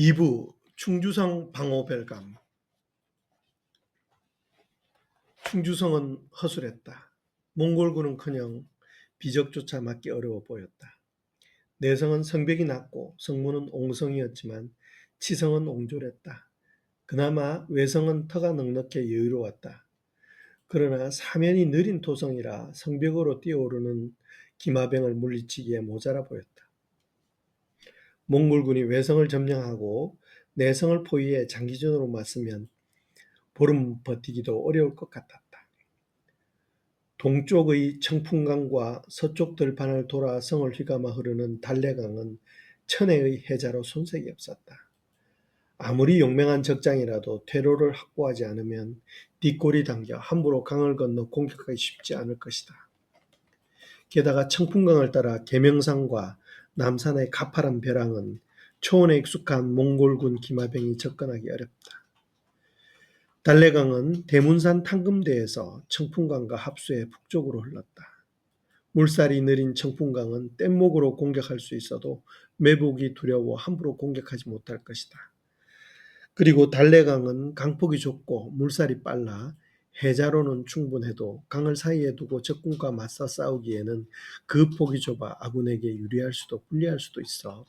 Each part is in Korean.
2부 충주성 방호별감. 충주성은 허술했다. 몽골군은커녕 비적조차 맞기 어려워 보였다. 내성은 성벽이 낮고 성문은 옹성이었지만 치성은 옹졸했다. 그나마 외성은 터가 넉넉해 여유로웠다. 그러나 사면이 느린 토성이라 성벽으로 뛰어오르는 기마병을 물리치기에 모자라 보였다. 몽골군이 외성을 점령하고 내성을 포위해 장기전으로 맞서면 보름 버티기도 어려울 것 같았다. 동쪽의 청풍강과 서쪽 들판을 돌아 성을 휘감아 흐르는 달래강은 천혜의 해자로 손색이 없었다. 아무리 용맹한 적장이라도 퇴로를 확보하지 않으면 뒷골이 당겨 함부로 강을 건너 공격하기 쉽지 않을 것이다. 게다가 청풍강을 따라 계명산과 남산의 가파른 벼랑은 초원에 익숙한 몽골군 기마병이 접근하기 어렵다. 달래강은 대문산 탕금대에서 청풍강과 합수해 북쪽으로 흘렀다. 물살이 느린 청풍강은 뗏목으로 공격할 수 있어도 매복이 두려워 함부로 공격하지 못할 것이다. 그리고 달래강은 강폭이 좁고 물살이 빨라 해자로는 충분해도 강을 사이에 두고 적군과 맞서 싸우기에는 그 폭이 좁아 아군에게 유리할 수도 불리할 수도 있어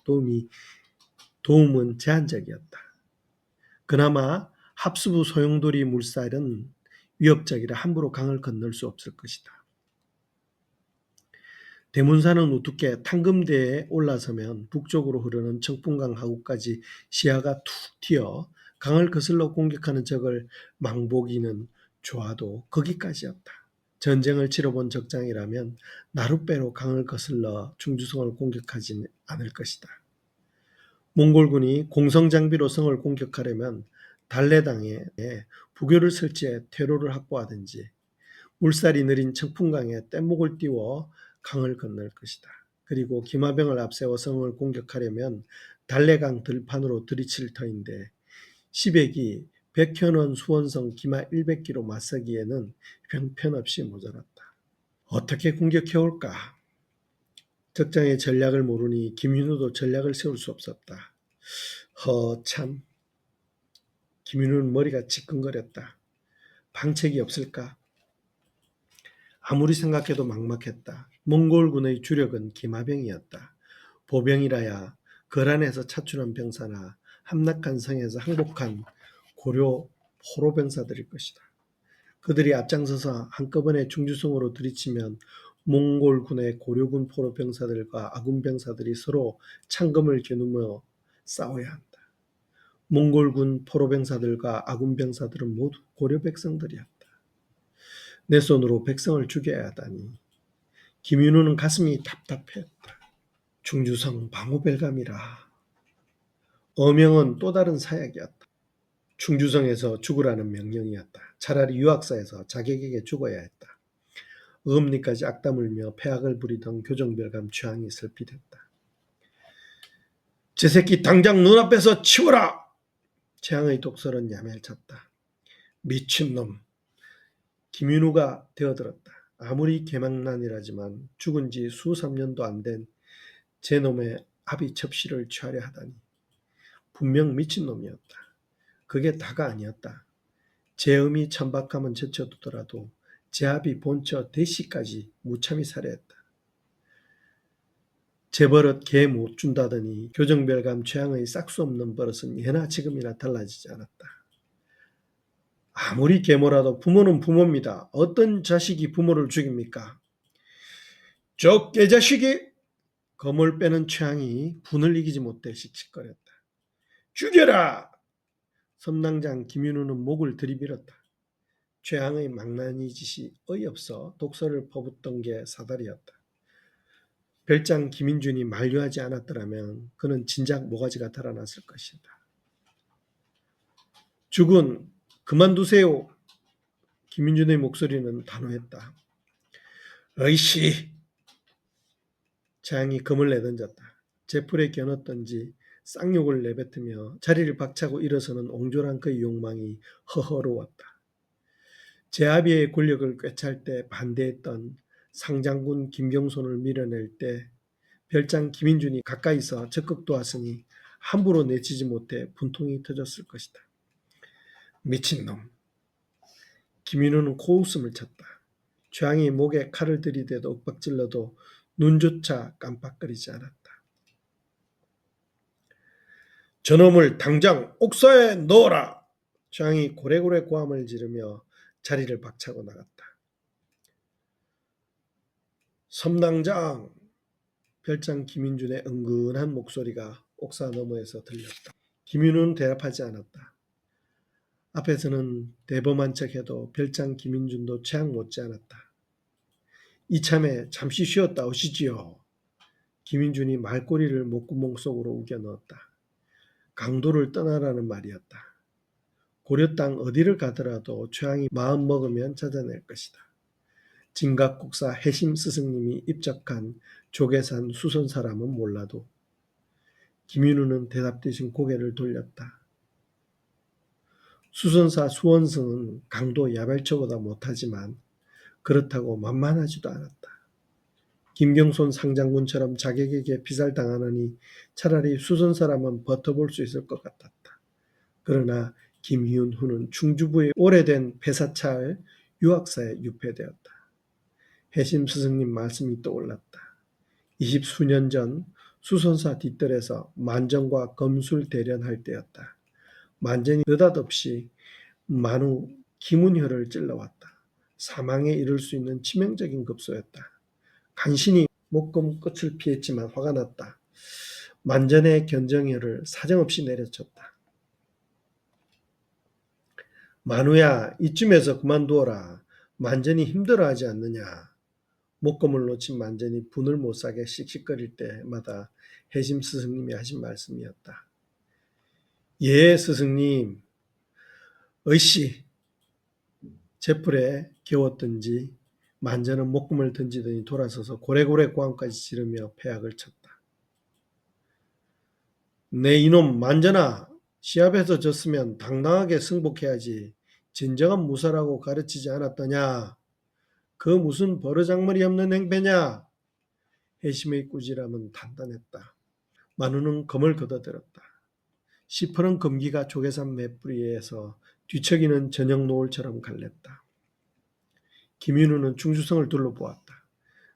도움은 제한적이었다. 그나마 합수부 소용돌이 물살은 위협적이라 함부로 강을 건널 수 없을 것이다. 대문산은 우습게 탕금대에 올라서면 북쪽으로 흐르는 청풍강 하구까지 시야가 툭 튀어 강을 거슬러 공격하는 적을 망보기는 좋아도 거기까지였다. 전쟁을 치러본 적장이라면 나룻배로 강을 거슬러 충주성을 공격하지 않을 것이다. 몽골군이 공성장비로 성을 공격하려면 달래당에 부교를 설치해 퇴로를 확보하든지 물살이 느린 청풍강에 뗏목을 띄워 강을 건널 것이다. 그리고 기마병을 앞세워 성을 공격하려면 달래강 들판으로 들이칠 터인데 시백이 백현원 수원성 기마 100기로 맞서기에는 형편없이 모자랐다. 어떻게 공격해올까? 적장의 전략을 모르니 김윤우도 전략을 세울 수 없었다. 참. 김윤우는 머리가 지끈거렸다. 방책이 없을까? 아무리 생각해도 막막했다. 몽골군의 주력은 기마병이었다. 보병이라야 거란에서 차출한 병사나 함락한 성에서 항복한 고려 포로병사들일 것이다. 그들이 앞장서서 한꺼번에 충주성으로 들이치면 몽골군의 고려군 포로병사들과 아군병사들이 서로 창검을 겨누며 싸워야 한다. 몽골군 포로병사들과 아군병사들은 모두 고려 백성들이었다. 내 손으로 백성을 죽여야 하다니. 김윤우는 가슴이 답답했다. 충주성 방호별감이라. 어명은 또 다른 사약이었다. 충주성에서 죽으라는 명령이었다. 차라리 유학사에서 자객에게 죽어야 했다. 어금니까지 악담을며 패악을 부리던 교정별감 취향이 슬피됐다. 제 새끼 당장 눈앞에서 치워라! 최양의 독설은 야멸쳤다. 미친놈. 김윤우가 되어들었다. 아무리 개망난이라지만 죽은 지 수삼 년도 안 된 제 놈의 아비 접시를 취하려 하다니. 분명 미친놈이었다. 그게 다가 아니었다. 제 음이 천박함은 제쳐두더라도 제 아비 본처 대시까지 무참히 살해했다. 제 버릇 개 못 준다더니 교정별감 최양의 싹수 없는 버릇은 예나 지금이나 달라지지 않았다. 아무리 계모라도 부모는 부모입니다. 어떤 자식이 부모를 죽입니까? 저 깨자식이! 검을 빼는 최양이 분을 이기지 못해 씩씩거렸다. 죽여라! 섬낭장 김윤우는 목을 들이밀었다. 최양의 망나니 짓이 어이없어 독설을 퍼붓던 게 사달이었다. 별장 김인준이 만류하지 않았더라면 그는 진작 모가지가 달아났을 것이다. 죽은 그만두세요. 김인준의 목소리는 단호했다. 어이씨! 최양이 검을 내던졌다. 제풀에 겨눴던지 쌍욕을 내뱉으며 자리를 박차고 일어서는 옹졸한 그의 욕망이 허허로웠다. 제 아비의 권력을 꿰찰 때 반대했던 상장군 김경손을 밀어낼 때 별장 김인준이 가까이서 적극 도왔으니 함부로 내치지 못해 분통이 터졌을 것이다. 미친놈. 김인우는 코웃음을 쳤다. 최양이 목에 칼을 들이대도 윽박질러도 눈조차 깜빡거리지 않았다. 저놈을 당장 옥사에 넣어라! 최양이 고래고래 고함을 지르며 자리를 박차고 나갔다. 섬당장! 별장 김인준의 은근한 목소리가 옥사 너머에서 들렸다. 김인우는 대답하지 않았다. 앞에서는 대범한 척해도 별장 김인준도 최양 못지않았다. 이참에 잠시 쉬었다 오시지요. 김인준이 말꼬리를 목구멍 속으로 우겨 넣었다. 강도를 떠나라는 말이었다. 고려 땅 어디를 가더라도 최양이 마음 먹으면 찾아낼 것이다. 진각국사 해심 스승님이 입적한 조계산 수선 사람은 몰라도 김인우는 대답 대신 고개를 돌렸다. 수선사 수원승은 강도 야발초보다 못하지만 그렇다고 만만하지도 않았다. 김경손 상장군처럼 자객에게 피살당하느니 차라리 수선사라면 버텨볼 수 있을 것 같았다. 그러나 김희훈 충주부의 오래된 폐사찰 유학사에 유폐되었다. 해심 스승님 말씀이 떠올랐다. 20수년 전 수선사 뒷뜰에서 만전과 검술 대련할 때였다. 만전이 느닷없이 만우 김운효를 찔러왔다. 사망에 이를 수 있는 치명적인 급소였다. 간신히 목금 끝을 피했지만 화가 났다. 만전의 견정혈을 사정없이 내려쳤다. 만우야, 이쯤에서 그만두어라. 만전이 힘들어하지 않느냐. 목금을 놓친 만전이 분을 못사게 씩씩거릴 때마다 해심 스승님이 하신 말씀이었다. 예, 스승님. 의씨. 제풀에 겨웠던지 만전은 목금을 던지더니 돌아서서 고래고래 고함까지 지르며 패악을 쳤다. 내 이놈 만전아, 시합에서 졌으면 당당하게 승복해야지. 진정한 무사라고 가르치지 않았더냐. 그 무슨 버르장머리 없는 행패냐. 해심의 꾸지람은 단단했다. 만우는 검을 걷어들었다. 시퍼런 검기가 조계산 맷뿌리에서 뒤척이는 저녁 노을처럼 갈렸다. 김인우는 충주성을 둘러보았다.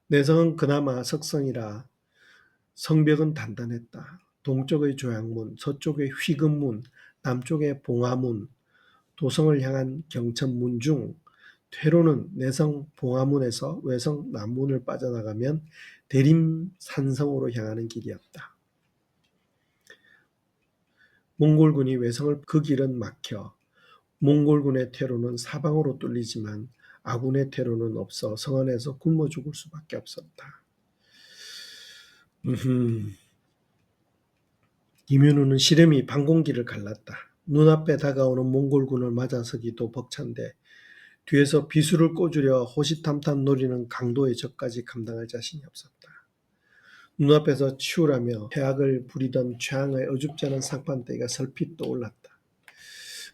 내성은 그나마 석성이라 성벽은 단단했다. 동쪽의 조양문, 서쪽의 휘금문, 남쪽의 봉화문, 도성을 향한 경천문 중 퇴로는 내성 봉화문에서 외성 남문을 빠져나가면 대림 산성으로 향하는 길이었다. 몽골군이 외성을 그 길은 막혀 몽골군의 퇴로는 사방으로 뚫리지만 아군의 퇴로는 없어 성 안에서 굶어 죽을 수밖에 없었다. 김윤우는 시름이 방공기를 갈랐다. 눈앞에 다가오는 몽골군을 맞아서기도 벅찬데 뒤에서 비수를 꽂으려 호시탐탐 노리는 강도의 적까지 감당할 자신이 없었다. 눈앞에서 치우라며 해악을 부리던 최양의 어줍지 않은 상판대가 설핏 떠올랐다.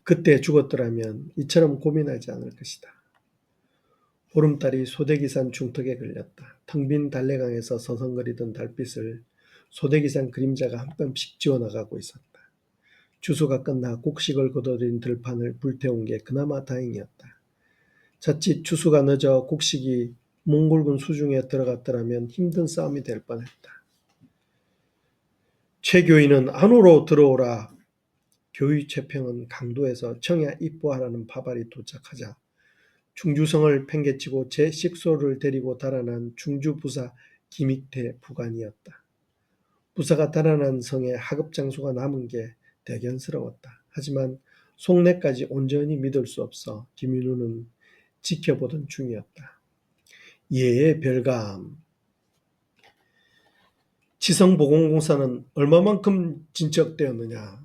그때 죽었더라면 이처럼 고민하지 않을 것이다. 보름달이 소대기산 중턱에 걸렸다. 텅 빈 달래강에서 서성거리던 달빛을 소대기산 그림자가 한 뼘씩 지워나가고 있었다. 주소가 끝나 곡식을 거둬들인 들판을 불태운 게 그나마 다행이었다. 자칫 주소가 늦어 곡식이 몽골군 수중에 들어갔더라면 힘든 싸움이 될 뻔했다. 최 교인은 안으로 들어오라. 교의 최평은 강도에서 청야 입보하라는 파발이 도착하자 충주성을 팽개치고 제 식소를 데리고 달아난 충주부사 김익태 부관이었다. 부사가 달아난 성에 하급장수가 남은 게 대견스러웠다. 하지만 속내까지 온전히 믿을 수 없어 김윤우는 지켜보던 중이었다. 예, 별감. 지성보건공사는 얼마만큼 진척되었느냐.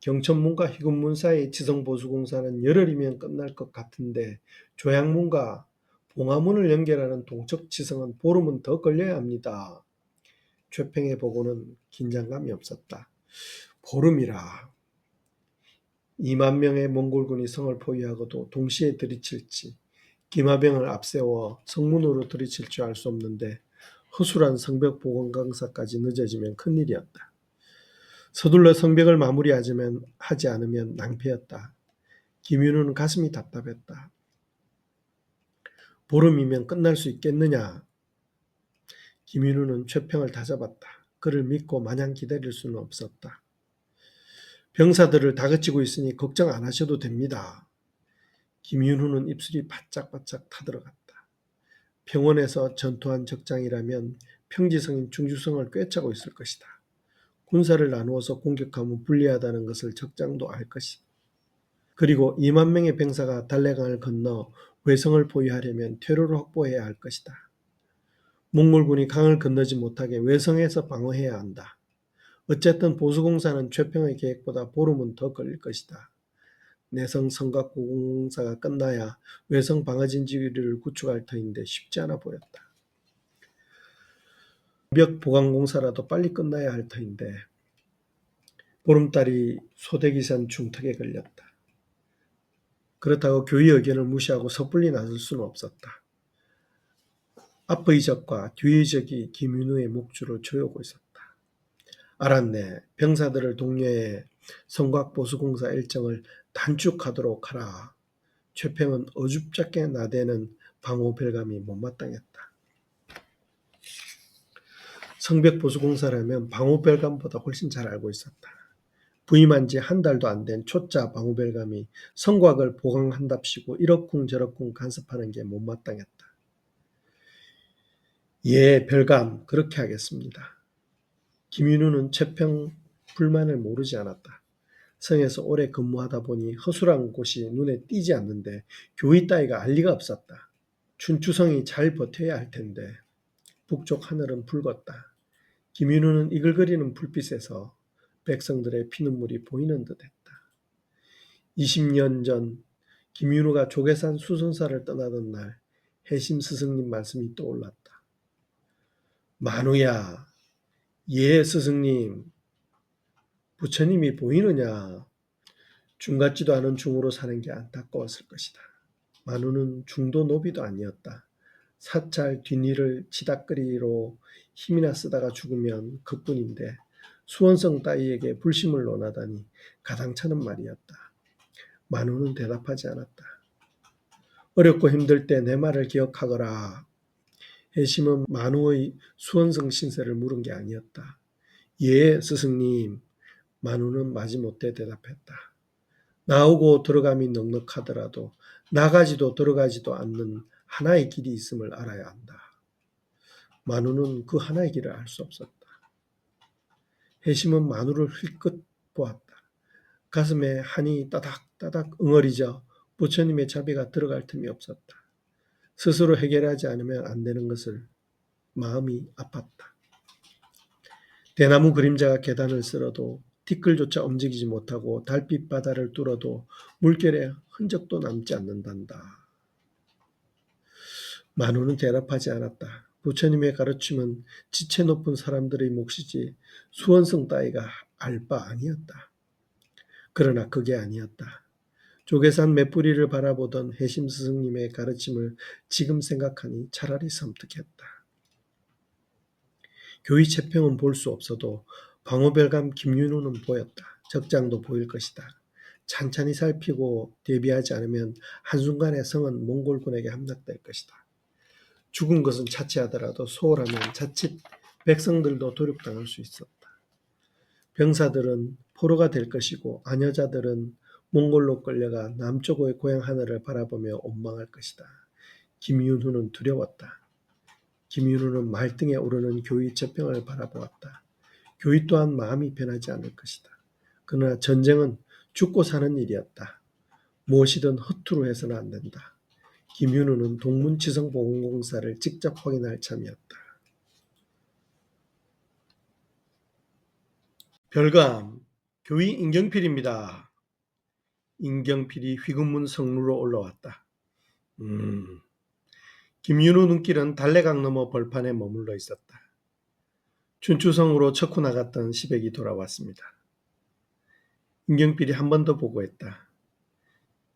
경천문과 희금문 사이 지성보수공사는 열흘이면 끝날 것 같은데 조양문과 봉화문을 연결하는 동척지성은 보름은 더 걸려야 합니다. 최평의 보고는 긴장감이 없었다. 보름이라. 2만 명의 몽골군이 성을 포위하고도 동시에 들이칠지 김하병을 앞세워 성문으로 들이칠 줄 알 수 없는데 허술한 성벽 보건강사까지 늦어지면 큰일이었다. 서둘러 성벽을 하지 않으면 낭패였다. 김윤우는 가슴이 답답했다. 보름이면 끝날 수 있겠느냐. 김윤우는 최평을 다잡았다. 그를 믿고 마냥 기다릴 수는 없었다. 병사들을 다그치고 있으니 걱정 안 하셔도 됩니다. 김윤우는 입술이 바짝바짝 타들어갔다. 평원에서 전투한 적장이라면 평지성인 중주성을 꿰차고 있을 것이다. 군사를 나누어서 공격하면 불리하다는 것을 적장도 알 것이다. 그리고 2만 명의 병사가 달래강을 건너 외성을 포위하려면 퇴로를 확보해야 할 것이다. 몽골군이 강을 건너지 못하게 외성에서 방어해야 한다. 어쨌든 보수공사는 최평의 계획보다 보름은 더 걸릴 것이다. 내성 성곽 공사가 끝나야 외성 방어진지를 구축할 터인데 쉽지 않아 보였다. 벽 보강 공사라도 빨리 끝나야 할 터인데 보름달이 소대기산 중턱에 걸렸다. 그렇다고 교의 의견을 무시하고 섣불리 나설 수는 없었다. 앞의 적과 뒤의 적이 김윤우의 목줄을 조여오고 있었다. 알았네. 병사들을 독려해 성곽보수공사 일정을 단축하도록 하라. 최평은 어줍잖게 나대는 방호별감이 못마땅했다. 성벽보수공사라면 방호별감보다 훨씬 잘 알고 있었다. 부임한 지 한 달도 안 된 초짜 방호별감이 성곽을 보강한답시고 이러쿵 저러쿵 간섭하는 게 못마땅했다. 예, 별감 그렇게 하겠습니다. 김윤우는 최평 불만을 모르지 않았다. 성에서 오래 근무하다 보니 허술한 곳이 눈에 띄지 않는데 교의 따위가 알 리가 없었다. 춘추성이 잘 버텨야 할 텐데 북쪽 하늘은 붉었다. 김윤우는 이글거리는 불빛에서 백성들의 피눈물이 보이는 듯했다. 20년 전 김윤우가 조계산 수선사를 떠나던 날 해심 스승님 말씀이 떠올랐다. 만우야, 예 스승님, 부처님이 보이느냐. 중 같지도 않은 중으로 사는 게 안타까웠을 것이다. 만우는 중도 노비도 아니었다. 사찰 뒷일을 치닥거리로 힘이나 쓰다가 죽으면 그뿐인데 수원성 따위에게 불심을 논하다니 가당찮은 말이었다. 만우는 대답하지 않았다. 어렵고 힘들 때 내 말을 기억하거라. 해심은 만우의 수원성 신세를 물은 게 아니었다. 예, 스승님. 만우는 마지못해 대답했다. 나오고 들어감이 넉넉하더라도 나가지도 들어가지도 않는 하나의 길이 있음을 알아야 한다. 만우는 그 하나의 길을 알 수 없었다. 해심은 만우를 힐끗 보았다. 가슴에 한이 따닥따닥 응어리져 부처님의 자비가 들어갈 틈이 없었다. 스스로 해결하지 않으면 안 되는 것을 마음이 아팠다. 대나무 그림자가 계단을 쓸어도 티끌조차 움직이지 못하고 달빛 바다를 뚫어도 물결의 흔적도 남지 않는단다. 만우는 대답하지 않았다. 부처님의 가르침은 지체 높은 사람들의 몫이지 수원성 따위가 알 바 아니었다. 그러나 그게 아니었다. 조계산 맷뿌리를 바라보던 해심 스승님의 가르침을 지금 생각하니 차라리 섬뜩했다. 교의 채평은 볼 수 없어도 방호별감 김윤우는 보였다. 적장도 보일 것이다. 찬찬히 살피고 대비하지 않으면 한순간에 성은 몽골군에게 함락될 것이다. 죽은 것은 차치하더라도 소홀하면 자칫 백성들도 도륙당할 수 있었다. 병사들은 포로가 될 것이고 아녀자들은 몽골로 끌려가 남쪽의 고향 하늘을 바라보며 원망할 것이다. 김윤우는 두려웠다. 김윤우는 말등에 오르는 교의 채평을 바라보았다. 교의 또한 마음이 변하지 않을 것이다. 그러나 전쟁은 죽고 사는 일이었다. 무엇이든 허투루 해서는 안 된다. 김윤우는 동문치성보건공사를 직접 확인할 참이었다. 별감, 교의 임경필입니다. 임경필이 휘금문 성루로 올라왔다. 김윤우 눈길은 달래강 너머 벌판에 머물러 있었다. 춘추성으로 척후 나갔던 시백이 돌아왔습니다. 임경필이 한 번 더 보고했다.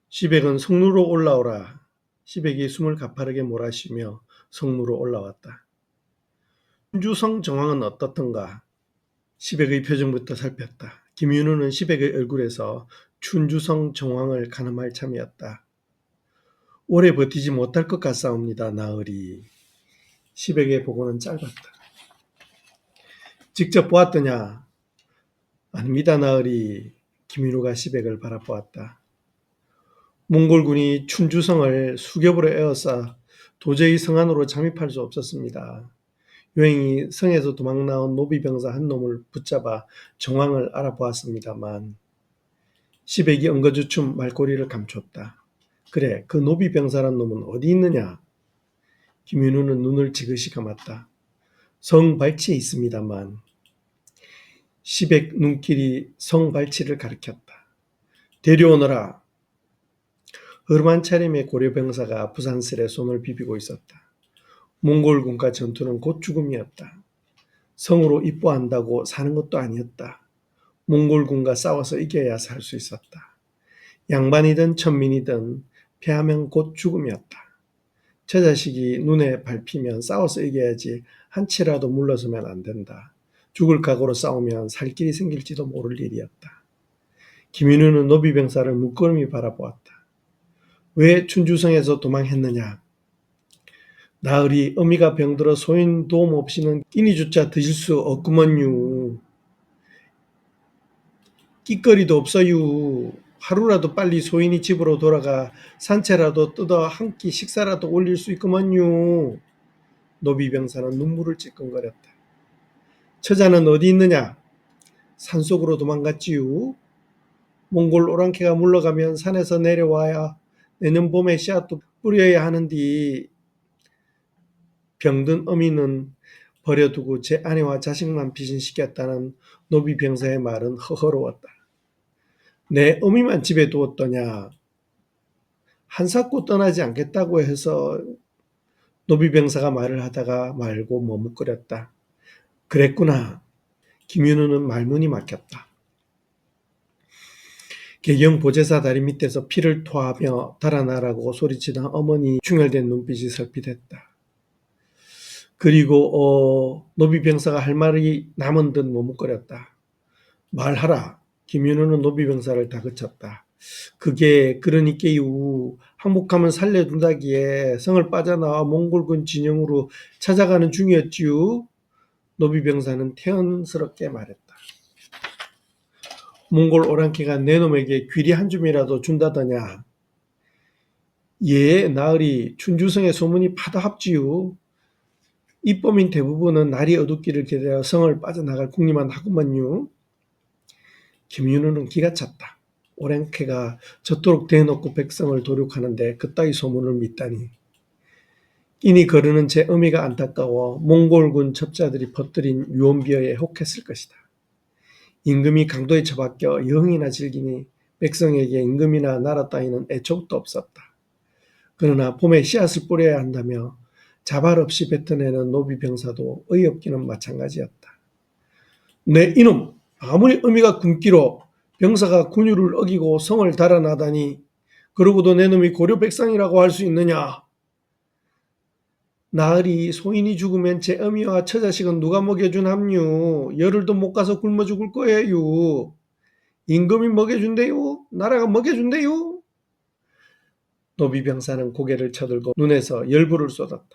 시백은 성루로 올라오라. 시백이 숨을 가파르게 몰아쉬며 성루로 올라왔다. 춘추성 정황은 어떻던가? 시백의 표정부터 살폈다. 김윤우는 시백의 얼굴에서 춘주성 정황을 가늠할 참이었다. 오래 버티지 못할 것 같사옵니다. 나으리. 시백의 보고는 짧았다. 직접 보았더냐? 아닙니다. 나으리. 김윤우가 시백을 바라보았다. 몽골군이 춘주성을 수겹으로 에워싸 도저히 성 안으로 잠입할 수 없었습니다. 요행이 성에서 도망나온 노비병사 한 놈을 붙잡아 정황을 알아보았습니다만 시백이 엉거주춤 말꼬리를 감췄다. 그래, 그 노비병사란 놈은 어디 있느냐? 김윤우는 눈을 지그시 감았다. 성 발치에 있습니다만 시백 눈길이 성 발치를 가리켰다. 데려오너라. 흐름한 차림의 고려병사가 부산슬에 손을 비비고 있었다. 몽골군과 전투는 곧 죽음이었다. 성으로 입보한다고 사는 것도 아니었다. 몽골군과 싸워서 이겨야 살 수 있었다. 양반이든 천민이든 패하면 곧 죽음이었다. 저 자식이 눈에 밟히면 싸워서 이겨야지 한 치라도 물러서면 안 된다. 죽을 각오로 싸우면 살 길이 생길지도 모를 일이었다. 김윤우는 노비병사를 물끄러미 바라보았다. 왜 춘주성에서 도망했느냐? 나으리 어미가 병들어 소인 도움 없이는 끼니조차 드실 수 없구먼유. 끼거리도 없어요. 하루라도 빨리 소인이 집으로 돌아가 산채라도 뜯어 한 끼 식사라도 올릴 수 있구먼요. 노비병사는 눈물을 찔끔거렸다. 처자는 어디 있느냐? 산속으로 도망갔지요. 몽골 오랑캐가 물러가면 산에서 내려와야 내년 봄에 씨앗도 뿌려야 하는디. 병든 어미는 버려두고 제 아내와 자식만 피신시켰다는 노비병사의 말은 허허로웠다. 내 어미만 집에 두었더냐? 한사코 떠나지 않겠다고 해서 노비병사가 말을 하다가 말고 머뭇거렸다. 그랬구나. 김윤우는 말문이 막혔다. 개경 보제사 다리 밑에서 피를 토하며 달아나라고 소리치던 어머니 충혈된 눈빛이 설핏했다. 그리고 노비병사가 할 말이 남은 듯 머뭇거렸다. 말하라. 김윤우는 노비병사를 다그쳤다. 그게 그러니께요. 항복하면 살려둔다기에 성을 빠져나와 몽골군 진영으로 찾아가는 중이었지요. 노비병사는 태연스럽게 말했다. 몽골 오랑캐가 내 놈에게 귀리 한 줌이라도 준다더냐. 예, 나으리 춘주성의 소문이 파다합지요. 입범인 대부분은 날이 어둡기를 기다려 성을 빠져나갈 궁리만 하구만요. 김윤우는 기가 찼다. 오랑캐가 저토록 대놓고 백성을 도륙하는데 그따위 소문을 믿다니. 끼니 거르는 제 어미가 안타까워 몽골군 첩자들이 퍼뜨린 유언비어에 혹했을 것이다. 임금이 강도에 처박혀 영이나 즐기니 백성에게 임금이나 나라 따위는 애초부터 없었다. 그러나 봄에 씨앗을 뿌려야 한다며 자발 없이 뱉어내는 노비병사도 어이없기는 마찬가지였다. 네 이놈! 아무리 의미가 굶기로 병사가 군율을 어기고 성을 달아나다니 그러고도 내 놈이 고려 백성이라고 할 수 있느냐? 나으리 소인이 죽으면 제 어미와 처자식은 누가 먹여준 합류. 열흘도 못 가서 굶어 죽을 거예요. 임금이 먹여준대요. 나라가 먹여준대요. 노비병사는 고개를 쳐들고 눈에서 열불을 쏟았다.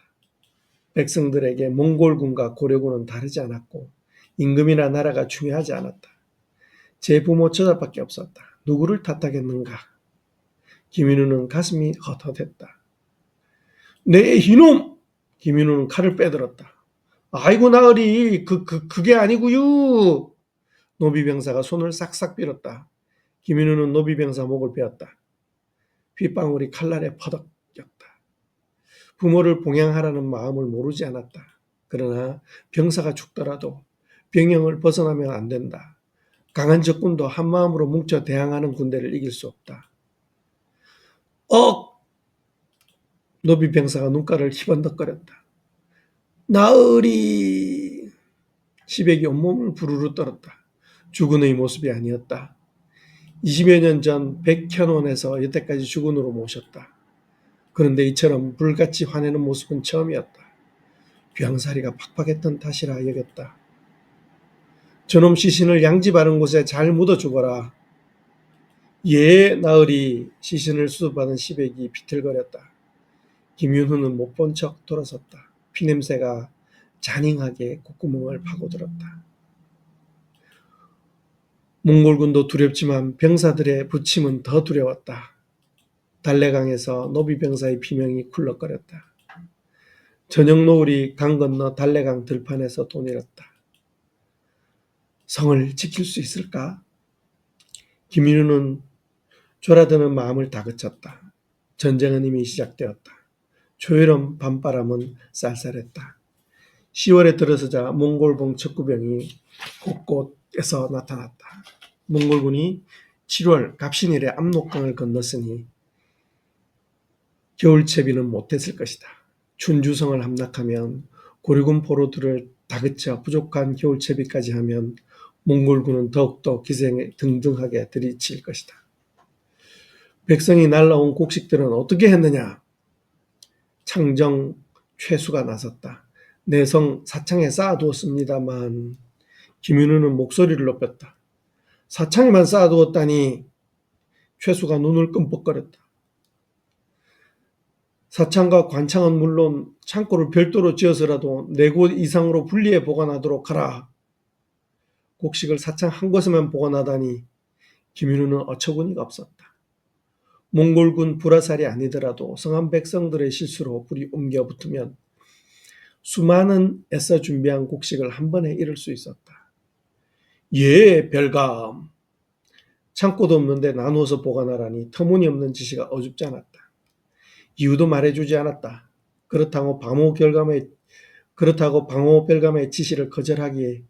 백성들에게 몽골군과 고려군은 다르지 않았고 임금이나 나라가 중요하지 않았다. 제 부모 처자밖에 없었다. 누구를 탓하겠는가? 김윤우는 가슴이 헛헛했다. 네 이놈! 김윤우는 칼을 빼들었다. 아이고 나으리 그게 아니구유. 노비병사가 손을 싹싹 빌었다. 김윤우는 노비병사 목을 베었다. 핏방울이 칼날에 퍼덕 꼈다. 부모를 봉양하라는 마음을 모르지 않았다. 그러나 병사가 죽더라도 병영을 벗어나면 안 된다. 강한 적군도 한마음으로 뭉쳐 대항하는 군대를 이길 수 없다. 노비병사가 눈가를 희번덕거렸다. 나으리! 시백이 온몸을 부르르 떨었다. 주군의 모습이 아니었다. 20여 년 전 백현원에서 여태까지 주군으로 모셨다. 그런데 이처럼 불같이 화내는 모습은 처음이었다. 병사리가 팍팍했던 탓이라 여겼다. 저놈 시신을 양지 바른 곳에 잘 묻어 주거라. 예, 나으리. 시신을 수습하던 시백이 비틀거렸다. 김윤후는 못 본 척 돌아섰다. 피냄새가 잔인하게 콧구멍을 파고들었다. 몽골군도 두렵지만 병사들의 부침은 더 두려웠다. 달래강에서 노비병사의 비명이 굴럭거렸다. 저녁 노을이 강 건너 달래강 들판에서 도내렸다. 성을 지킬 수 있을까? 김윤우는 졸아드는 마음을 다그쳤다. 전쟁은 이미 시작되었다. 초여름 밤바람은 쌀쌀했다. 10월에 들어서자 몽골봉 척구병이 곳곳에서 나타났다. 몽골군이 7월 갑신일에 압록강을 건넜으니 겨울채비는 못했을 것이다. 춘주성을 함락하면 고려군 포로들을 다그쳐 부족한 겨울채비까지 하면 몽골군은 더욱더 기생에 등등하게 들이칠 것이다. 백성이 날라온 곡식들은 어떻게 했느냐? 창정 최수가 나섰다. 내 성 사창에 쌓아두었습니다만 김윤우는 목소리를 높였다. 사창에만 쌓아두었다니. 최수가 눈을 끔뻑거렸다. 사창과 관창은 물론 창고를 별도로 지어서라도 4곳 이상으로 분리해 보관하도록 하라. 곡식을 사창 한 곳에만 보관하다니. 김윤우는 어처구니가 없었다. 몽골군 불화살이 아니더라도 성한 백성들의 실수로 불이 옮겨 붙으면 수많은 애써 준비한 곡식을 한 번에 잃을 수 있었다. 예, 별감. 창고도 없는데 나누어서 보관하라니 터무니없는 지시가 어줍지 않았다. 이유도 말해주지 않았다. 그렇다고 방호 별감의 지시를 거절하기에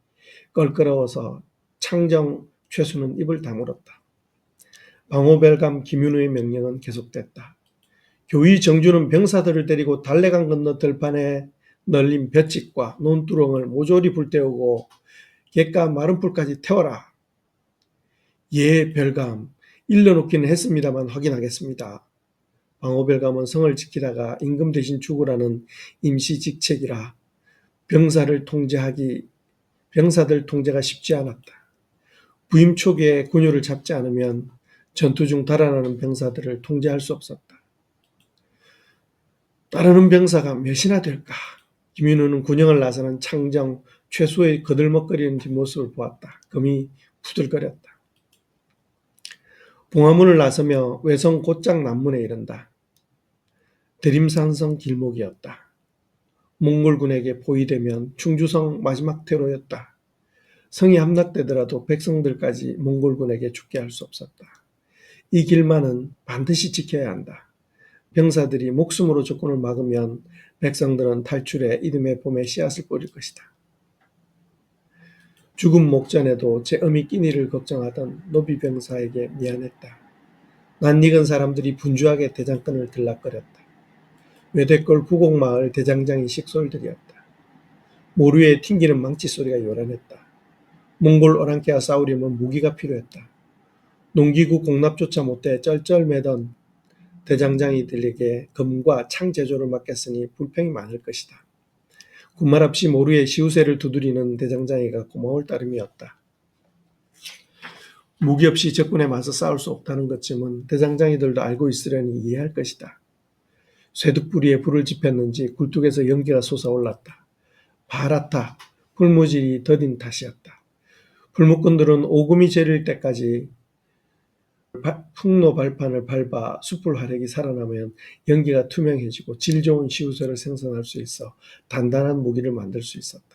껄끄러워서 창정 최수는 입을 다물었다. 방호 별감 김윤우의 명령은 계속됐다. 교위 정주는 병사들을 데리고 달래강 건너 들판에 널린 볏짚과 논두렁을 모조리 불태우고 갯가 마른 풀까지 태워라. 예, 별감. 일러놓기는 했습니다만 확인하겠습니다. 방호별감은 성을 지키다가 임금 대신 죽으라는 임시직책이라 병사들 통제가 쉽지 않았다. 부임 초기에 군유를 잡지 않으면 전투 중 달아나는 병사들을 통제할 수 없었다. 따르는 병사가 몇이나 될까? 김윤우는 군영을 나서는 창정 최수의 거들먹거리는 뒷모습을 보았다. 금이 부들거렸다. 봉화문을 나서며 외성 곧장 남문에 이른다. 대림산성 길목이었다. 몽골군에게 포위되면 충주성 마지막 퇴로였다. 성이 함락되더라도 백성들까지 몽골군에게 죽게 할 수 없었다. 이 길만은 반드시 지켜야 한다. 병사들이 목숨으로 적군을 막으면 백성들은 탈출해 이듬해 봄에 씨앗을 뿌릴 것이다. 죽음 목전에도 제 어미 끼니를 걱정하던 노비 병사에게 미안했다. 낯익은 사람들이 분주하게 대장간을 들락거렸다. 외대골 구곡마을 대장장이 식솔들이었다. 모루에 튕기는 망치 소리가 요란했다. 몽골 어랑캐와 싸우려면 무기가 필요했다. 농기구 공납조차 못해 쩔쩔매던 대장장이들에게 검과 창 제조를 맡겼으니 불평이 많을 것이다. 군말 없이 모루에 시우새를 두드리는 대장장이가 고마울 따름이었다. 무기 없이 적군에 맞서 싸울 수 없다는 것쯤은 대장장이들도 알고 있으려니 이해할 것이다. 쇠득부리에 불을 지폈는지 굴뚝에서 연기가 솟아올랐다. 파랗다. 풀무질이 더딘 탓이었다. 불목꾼들은 오금이 저릴 때까지 풍로 발판을 밟아 숯불 화력이 살아나면 연기가 투명해지고 질 좋은 시우쇠를 생산할 수 있어 단단한 무기를 만들 수 있었다.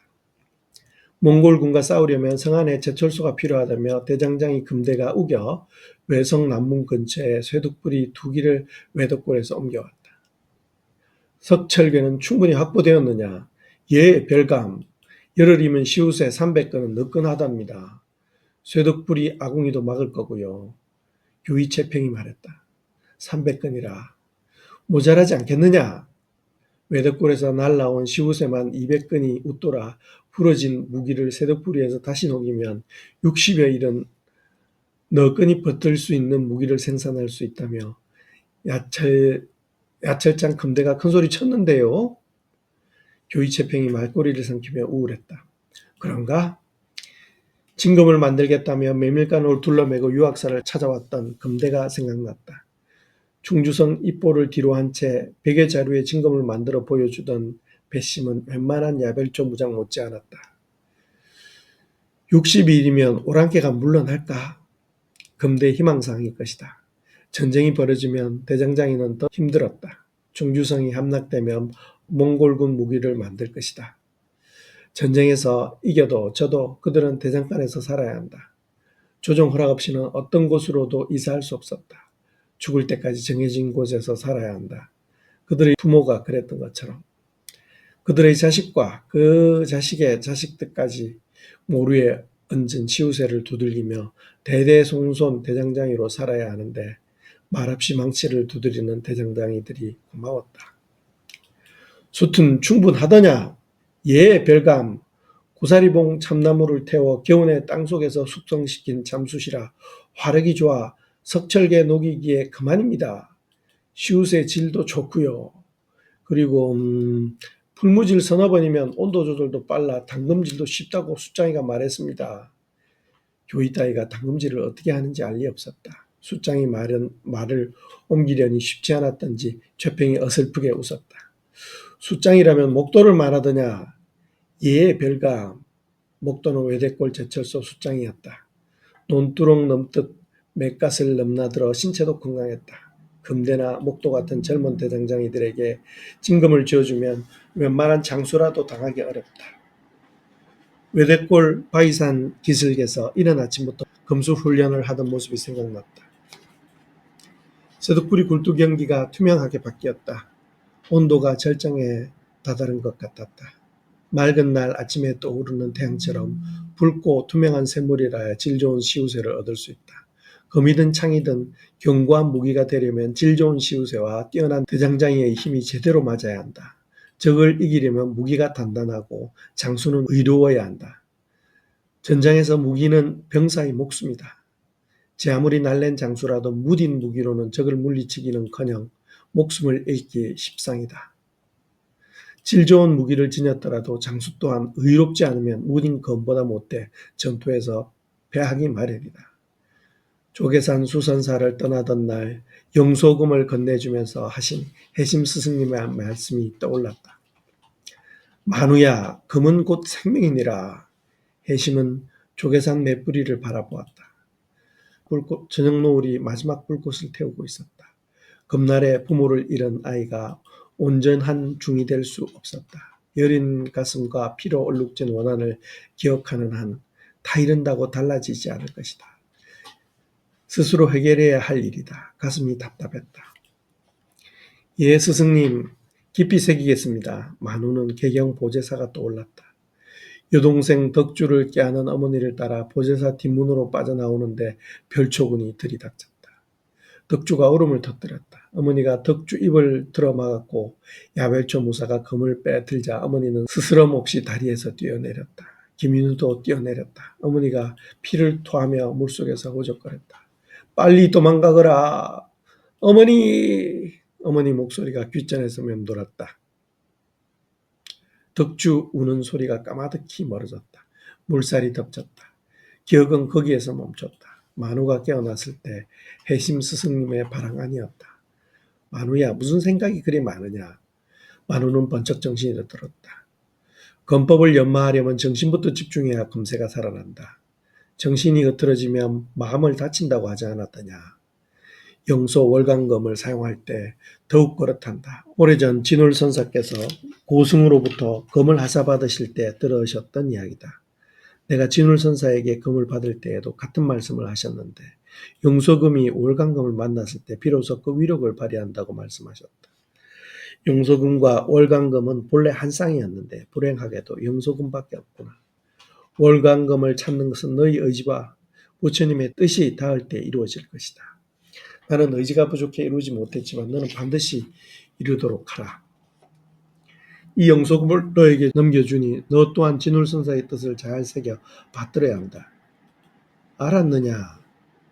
몽골군과 싸우려면 성 안에 제철소가 필요하다며 대장장이 금대가 우겨 외성 남문 근처에 쇠둑불이 2기를 외덕골에서 옮겨왔다. 석철괴는 충분히 확보되었느냐? 예, 별감. 열흘이면 시우새 300건은 느끈하답니다. 쇠덕불이 아궁이도 막을 거고요. 유이채평이 말했다. 300건이라 모자라지 않겠느냐? 외덕골에서 날라온 시우새만 200건이 웃돌아 부러진 무기를 쇠덕불이에서 다시 녹이면 60여 일은 너끈히 버틸 수 있는 무기를 생산할 수 있다며 야철장 금대가 큰소리 쳤는데요. 교이채평이 말꼬리를 삼키며 우울했다. 그런가? 징검을 만들겠다며 메밀간을 둘러매고 유학사를 찾아왔던 금대가 생각났다. 충주성 입보를 뒤로 한 채 베개 자루에 징검을 만들어 보여주던 배심은 웬만한 야별조 무장 못지않았다. 60일이면 오랑캐가 물러날까? 금대의 희망사항일 것이다. 전쟁이 벌어지면 대장장이는 더 힘들었다. 충주성이 함락되면 몽골군 무기를 만들 것이다. 전쟁에서 이겨도 져도 그들은 대장간에서 살아야 한다. 조정 허락 없이는 어떤 곳으로도 이사할 수 없었다. 죽을 때까지 정해진 곳에서 살아야 한다. 그들의 부모가 그랬던 것처럼 그들의 자식과 그 자식의 자식들까지 모루에 얹은 치우새를 두들기며 대대손손 대장장이로 살아야 하는데 말없이 망치를 두드리는 대장장이들이 고마웠다. 숯은 충분하더냐? 예, 별감. 고사리봉 참나무를 태워 겨우내 땅속에서 숙성시킨 잠수시라 화력이 좋아 석철개 녹이기에 그만입니다. 시옷의 질도 좋고요. 그리고 풀무질 서너 번이면 온도 조절도 빨라 담금질도 쉽다고 숫장이가 말했습니다. 교이 따위가 담금질을 어떻게 하는지 알 리 없었다. 숫장이 말을 옮기려니 쉽지 않았던지 최평이 어설프게 웃었다. 숫장이라면 목도를 말하더냐? 예, 별감. 목도는 외대골 제철소 숫장이었다. 논두렁 넘듯 맷갓을 넘나들어 신체도 건강했다. 금대나 목도 같은 젊은 대장장이들에게 징검을 쥐어주면 웬만한 장수라도 당하기 어렵다. 외대골 바위산 기슭에서 이른 아침부터 금수 훈련을 하던 모습이 생각났다. 쇠독불이 굴뚝 연기가 투명하게 바뀌었다. 온도가 절정에 다다른 것 같았다. 맑은 날 아침에 떠오르는 태양처럼 붉고 투명한 샘물이라야 질 좋은 시우새를 얻을 수 있다. 검이든 창이든 견고한 무기가 되려면 질 좋은 시우새와 뛰어난 대장장이의 힘이 제대로 맞아야 한다. 적을 이기려면 무기가 단단하고 장수는 의로워야 한다. 전장에서 무기는 병사의 목숨이다. 제 아무리 날랜 장수라도 무딘 무기로는 적을 물리치기는커녕 목숨을 잃기 십상이다. 질 좋은 무기를 지녔더라도 장수 또한 의롭지 않으면 무딘 검보다 못돼 전투에서 패하기 마련이다. 조계산 수선사를 떠나던 날 영소금을 건네주면서 하신 해심 스승님의 말씀이 떠올랐다. 만우야, 금은 곧 생명이니라. 해심은 조계산 맷뿌리를 바라보았다. 저녁 노을이 마지막 불꽃을 태우고 있었다. 금날에 부모를 잃은 아이가 온전한 중이 될 수 없었다. 여린 가슴과 피로 얼룩진 원한을 기억하는 한 다 잃은다고 달라지지 않을 것이다. 스스로 해결해야 할 일이다. 가슴이 답답했다. 예, 스승님, 깊이 새기겠습니다. 만우는 개경 보제사가 떠올랐다. 여동생 덕주를 깨하는 어머니를 따라 보제사 뒷문으로 빠져나오는데 별초군이 들이닥쳤다. 덕주가 울음을 터뜨렸다. 어머니가 덕주 입을 들어막았고 야별초 무사가 금을 빼들자 어머니는 스스럼 없이 다리에서 뛰어내렸다. 김인우도 뛰어내렸다. 어머니가 피를 토하며 물속에서 호적거렸다. 빨리 도망가거라. 어머니! 어머니 목소리가 귓전에서 맴돌았다. 덕주 우는 소리가 까마득히 멀어졌다. 물살이 덮쳤다. 기억은 거기에서 멈췄다. 만우가 깨어났을 때 해심 스승님의 바랑아니었다. 만우야, 무슨 생각이 그리 많으냐? 만우는 번쩍 정신이 들었다. 건법을 연마하려면 정신부터 집중해야 금세가 살아난다. 정신이 흐트러지면 마음을 다친다고 하지 않았더냐. 영소 월간검을 사용할 때 더욱 그렇단다. 오래전 진울선사께서 고승으로부터 검을 하사받으실 때 들으셨던 이야기다. 내가 진울선사에게 검을 받을 때에도 같은 말씀을 하셨는데 용소금이 월간검을 만났을 때 비로소 그 위력을 발휘한다고 말씀하셨다. 용소금과 월간검은 본래 한 쌍이었는데 불행하게도 용소금밖에 없구나. 월간검을 찾는 것은 너희 의지와 부처님의 뜻이 닿을 때 이루어질 것이다. 나는 의지가 부족해 이루지 못했지만 너는 반드시 이루도록 하라. 이 영소금을 너에게 넘겨주니 너 또한 진울선사의 뜻을 잘 새겨 받들어야 한다. 알았느냐?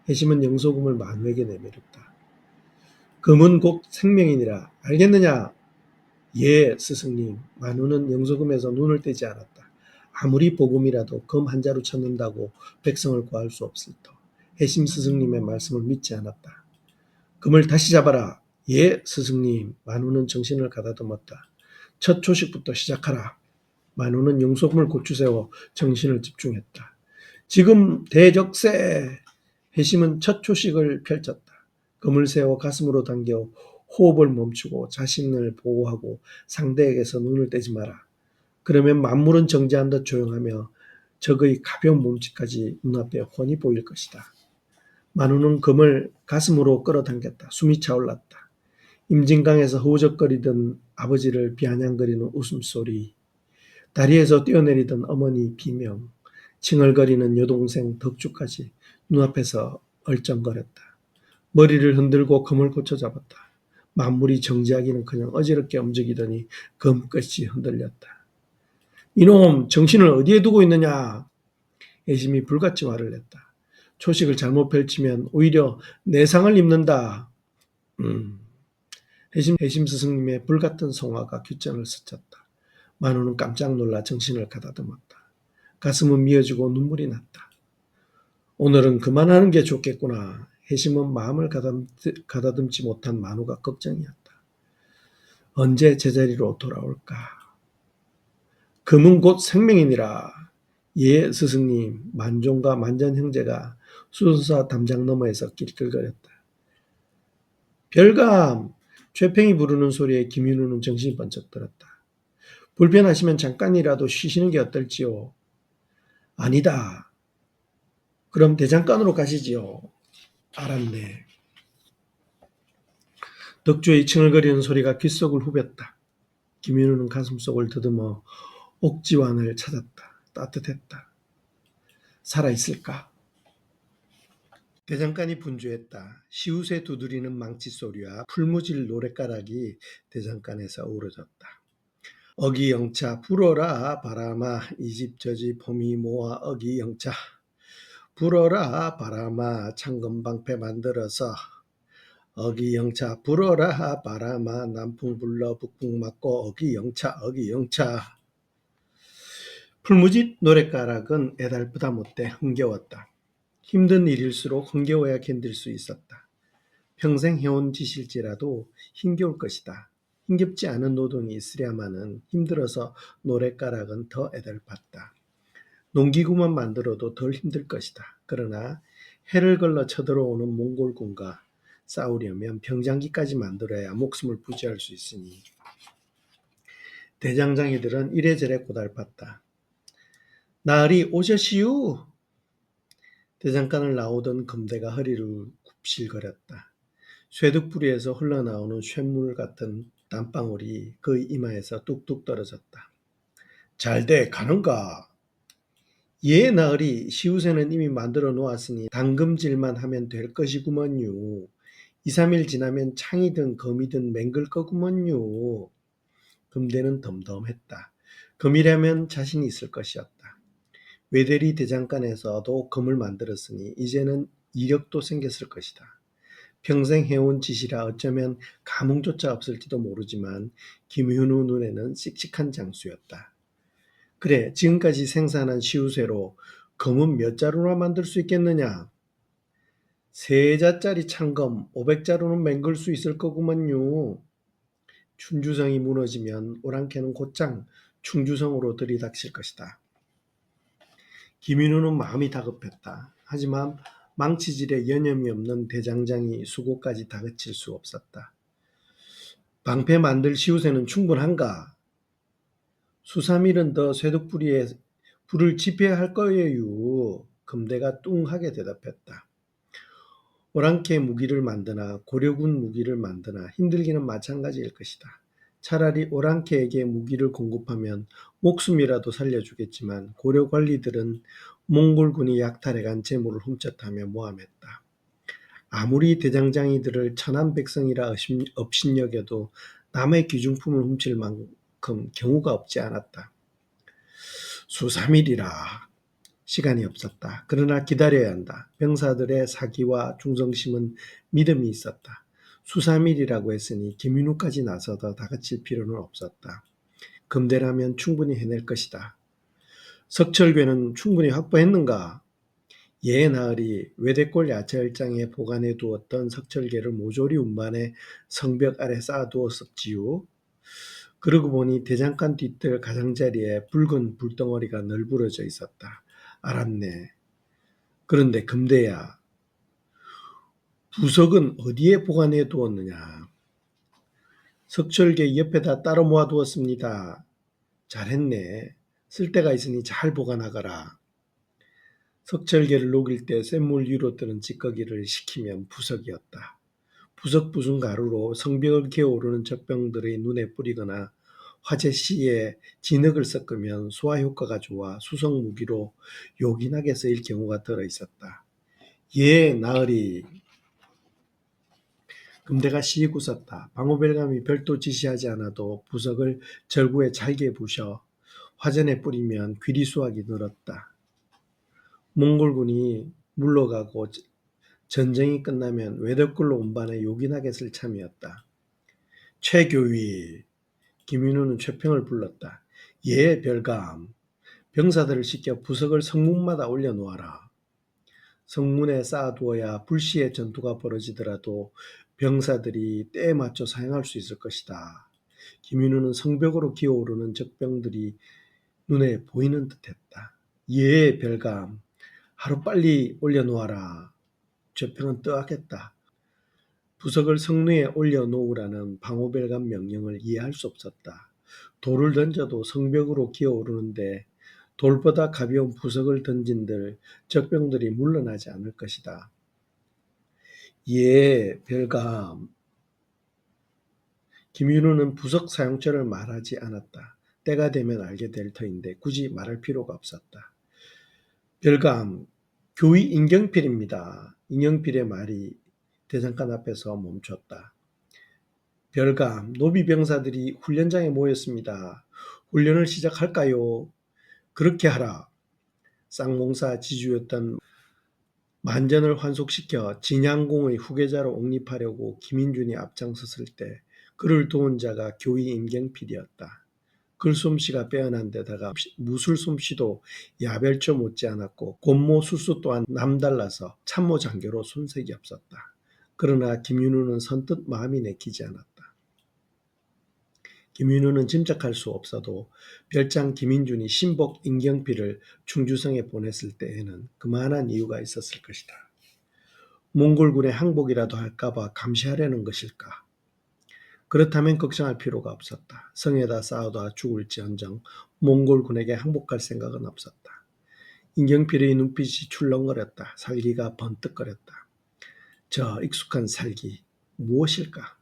해심은 영소금을 만우에게 내밀었다. 금은 곧 생명이니라. 알겠느냐? 예, 스승님. 만우는 영소금에서 눈을 떼지 않았다. 아무리 복음이라도 검 한 자루 찾는다고 백성을 구할 수 없을 터 해심 스승님의 말씀을 믿지 않았다. 금을 다시 잡아라. 예, 스승님. 만우는 정신을 가다듬었다. 첫 초식부터 시작하라. 만우는 용소금을 고추 세워 정신을 집중했다. 지금 대적세! 해심은 첫 초식을 펼쳤다. 금을 세워 가슴으로 당겨 호흡을 멈추고 자신을 보호하고 상대에게서 눈을 떼지 마라. 그러면 만물은 정지한 듯 조용하며 적의 가벼운 몸짓까지 눈앞에 훤히 보일 것이다. 만우는 금을 가슴으로 끌어당겼다. 숨이 차올랐다. 임진강에서 허우적거리던 아버지를 비아냥거리는 웃음소리, 다리에서 뛰어내리던 어머니 비명, 칭얼거리는 여동생 덕주까지 눈앞에서 얼쩡거렸다. 머리를 흔들고 금을 고쳐잡았다. 만물이 정지하기는커녕 어지럽게 움직이더니 금끝이 흔들렸다. 이놈, 정신을 어디에 두고 있느냐? 애심이 불같이 화를 냈다. 초식을 잘못 펼치면 오히려 내상을 입는다. 해심 스승님의 불같은 성화가 귓전을 스쳤다. 만우는 깜짝 놀라 정신을 가다듬었다. 가슴은 미어지고 눈물이 났다. 오늘은 그만하는 게 좋겠구나. 해심은 마음을 가다듬지 못한 만우가 걱정이었다. 언제 제자리로 돌아올까? 금은 곧 생명이니라. 예, 스승님. 만종과 만전 형제가 수선사 담장 너머에서 낄낄거렸다. 별감! 최팽이 부르는 소리에 김윤우는 정신이 번쩍 들었다. 불편하시면 잠깐이라도 쉬시는 게 어떨지요? 아니다. 그럼 대장간으로 가시지요. 알았네. 덕주의 칭얼거리는 소리가 귓속을 후볐다. 김윤우는 가슴속을 더듬어 옥지환을 찾았다. 따뜻했다. 살아있을까? 대장간이 분주했다. 시우새 두드리는 망치 소리와 풀무질 노랫가락이 대장간에서 어우러졌다. 어기영차 불어라 바람아 이 집 저 집 봄이 모아 어기영차 불어라 바람아 창검방패 만들어서 어기영차 불어라 바람아 남풍 불러 북풍 맞고 어기영차 어기영차. 풀무집 노랫가락은 애달프다 못해 흥겨웠다. 힘든 일일수록 흥겨워야 견딜 수 있었다. 평생 해온 짓일지라도 힘겨울 것이다. 힘겹지 않은 노동이 있으랴마는 힘들어서 노랫가락은 더 애달팠다. 농기구만 만들어도 덜 힘들 것이다. 그러나 해를 걸러 쳐들어오는 몽골군과 싸우려면 병장기까지 만들어야 목숨을 부지할 수 있으니 대장장이들은 이래저래 고달팠다. 나으리 오셨시우? 대장간을 나오던 금대가 허리를 굽실거렸다. 쇠득부리에서 흘러나오는 쇳물 같은 땀방울이 그의 이마에서 뚝뚝 떨어졌다. 잘돼 가는가? 예, 나으리. 시우새는 이미 만들어 놓았으니 담금질만 하면 될 것이구먼요. 2, 3일 지나면 창이든 검이든 맹글 거구먼요. 금대는 덤덤했다. 검이라면 자신이 있을 것이었다. 외대리 대장간에서도 검을 만들었으니 이제는 이력도 생겼을 것이다. 평생 해온 짓이라 어쩌면 감흥조차 없을지도 모르지만 김윤우 눈에는 씩씩한 장수였다. 그래, 지금까지 생산한 시우쇠로 검은 몇 자루나 만들 수 있겠느냐? 3자짜리 창검 500자루는 맹글 수 있을 거구먼요. 충주성이 무너지면 오랑캐는 곧장 충주성으로 들이닥칠 것이다. 김윤우는 마음이 다급했다. 하지만 망치질에 여념이 없는 대장장이 수고까지 다그칠 수 없었다. 방패 만들 시우새는 충분한가? 수삼일은 더 쇠독부리에 불을 지펴야 할 거예요. 금대가 뚱하게 대답했다. 오랑캐 무기를 만드나 고려군 무기를 만드나 힘들기는 마찬가지일 것이다. 차라리 오랑캐에게 무기를 공급하면 목숨이라도 살려주겠지만 고려 관리들은 몽골군이 약탈해간 재물을 훔쳤다며 모함했다. 아무리 대장장이들을 천한 백성이라 업신여겨도 남의 귀중품을 훔칠 만큼 경우가 없지 않았다. 수삼일이라 시간이 없었다. 그러나 기다려야 한다. 병사들의 사기와 충성심은 믿음이 있었다. 수삼일이라고 했으니 김윤우까지 나서서 다그칠 필요는 없었다. 금대라면 충분히 해낼 것이다. 석철괴는 충분히 확보했는가? 예, 나으리 외대골 야채일장에 보관해 두었던 석철괴를 모조리 운반해 성벽 아래 쌓아두었었지요. 그러고 보니 대장간 뒤뜰 가장자리에 붉은 불덩어리가 널브러져 있었다. 알았네. 그런데 금대야, 부석은 어디에 보관해 두었느냐? 석철괴 옆에다 따로 모아두었습니다. 잘했네. 쓸데가 있으니 잘 보관하거라. 석철괴를 녹일 때 쇳물 위로 뜨는 찌꺼기를 식히면 부석이었다. 부석 부순 가루로 성벽을 기어오르는 적병들의 눈에 뿌리거나 화재 시에 진흙을 섞으면 소화 효과가 좋아 수성 무기로 요긴하게 쓰일 경우가 들어 있었다. 예, 나으리. 금대가 씩 웃었다. 방호벨감이 별도 지시하지 않아도 부석을 절구에 잘게 부셔 화전에 뿌리면 귀리수확이 늘었다. 몽골군이 물러가고 전쟁이 끝나면 외덕굴로 운반해 요긴하게 쓸 참이었다. 최교위, 김인우는 최평을 불렀다. 예, 별감. 병사들을 시켜 부석을 성문마다 올려놓아라. 성문에 쌓아두어야 불시에 전투가 벌어지더라도 병사들이 때에 맞춰 사용할 수 있을 것이다. 김인우는 성벽으로 기어오르는 적병들이 눈에 보이는 듯했다. 예, 별감. 하루빨리 올려놓아라. 최평은 뜨악했다. 부석을 성리에 올려놓으라는 방호별감 명령을 이해할 수 없었다. 돌을 던져도 성벽으로 기어오르는데 돌보다 가벼운 부석을 던진들 적병들이 물러나지 않을 것이다. 예, 별감. 김윤우는 부석 사용처를 말하지 않았다. 때가 되면 알게 될 터인데 굳이 말할 필요가 없었다. 별감, 교위 인경필입니다. 인경필의 말이 대장간 앞에서 멈췄다. 별감, 노비병사들이 훈련장에 모였습니다. 훈련을 시작할까요? 그렇게 하라. 쌍몽사 지주였던 만전을 환속시켜 진양공의 후계자로 옹립하려고 김인준이 앞장섰을 때 그를 도운 자가 교위 임경필이었다. 글솜씨가 빼어난 데다가 무술솜씨도 야별초 못지않았고 권모 수수 또한 남달라서 참모 장교로 손색이 없었다. 그러나 김윤우는 선뜻 마음이 내키지 않았다. 김윤우는 짐작할 수 없어도 별장 김인준이 신복 임경필을 충주성에 보냈을 때에는 그만한 이유가 있었을 것이다. 몽골군의 항복이라도 할까봐 감시하려는 것일까? 그렇다면 걱정할 필요가 없었다. 성에다 쌓아둬 죽을지언정 몽골군에게 항복할 생각은 없었다. 임경필의 눈빛이 출렁거렸다. 살기가 번뜩거렸다. 저 익숙한 살기, 무엇일까?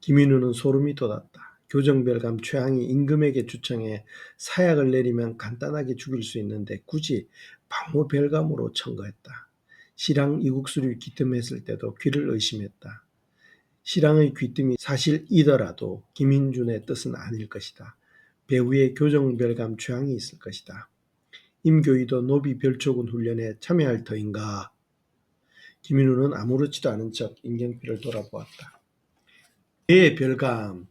김인우는 소름이 돋았다. 교정별감 최항이 임금에게 주청해 사약을 내리면 간단하게 죽일 수 있는데 굳이 방호별감으로 청거했다. 실랑 이국수를 귀뜸했을 때도 귀를 의심했다. 실랑의 귀뜸이 사실이더라도 김인준의 뜻은 아닐 것이다. 배후에 교정별감 최항이 있을 것이다. 임교희도 노비 별초군 훈련에 참여할 터인가? 김인우는 아무렇지도 않은 척 임경필을 돌아보았다. 예, 별감.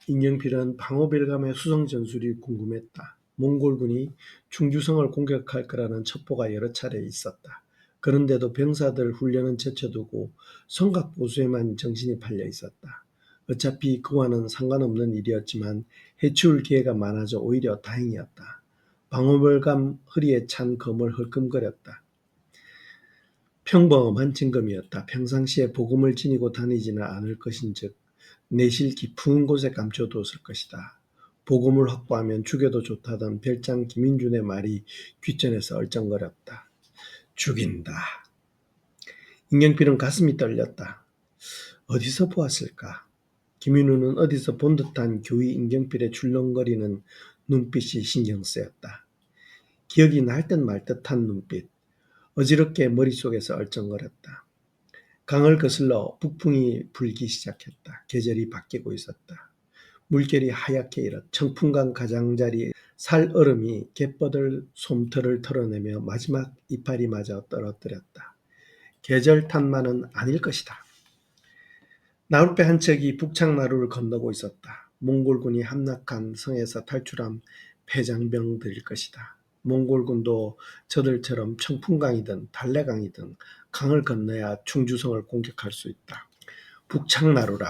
임경필은 방호별감의 수성 전술이 궁금했다. 몽골군이 충주성을 공격할 거라는 첩보가 여러 차례 있었다. 그런데도 병사들 훈련은 제쳐두고 성곽 보수에만 정신이 팔려 있었다. 어차피 그와는 상관없는 일이었지만 해치울 기회가 많아져 오히려 다행이었다. 방호별감 허리에 찬 검을 헐끔거렸다. 평범한 징검이었다. 평상시에 복음을 지니고 다니지는 않을 것인즉 내실 깊은 곳에 감춰두었을 것이다. 복음을 확보하면 죽여도 좋다던 별장 김인준의 말이 귓전에서 얼쩡거렸다. 죽인다. 임경필은 가슴이 떨렸다. 어디서 보았을까? 김인우는 어디서 본 듯한 교위 임경필의 출렁거리는 눈빛이 신경 쓰였다. 기억이 날 듯 말 듯한 눈빛. 어지럽게 머릿속에서 얼쩡거렸다. 강을 거슬러 북풍이 불기 시작했다. 계절이 바뀌고 있었다. 물결이 하얗게 일어 청풍강 가장자리 살얼음이 갯벌들 솜털을 털어내며 마지막 이파리마저 떨어뜨렸다. 계절 탓만은 아닐 것이다. 나룻배 한 척이 북창나루를 건너고 있었다. 몽골군이 함락한 성에서 탈출한 패장병들일 것이다. 몽골군도 저들처럼 청풍강이든 달래강이든 강을 건너야 충주성을 공격할 수 있다. 북창나루라.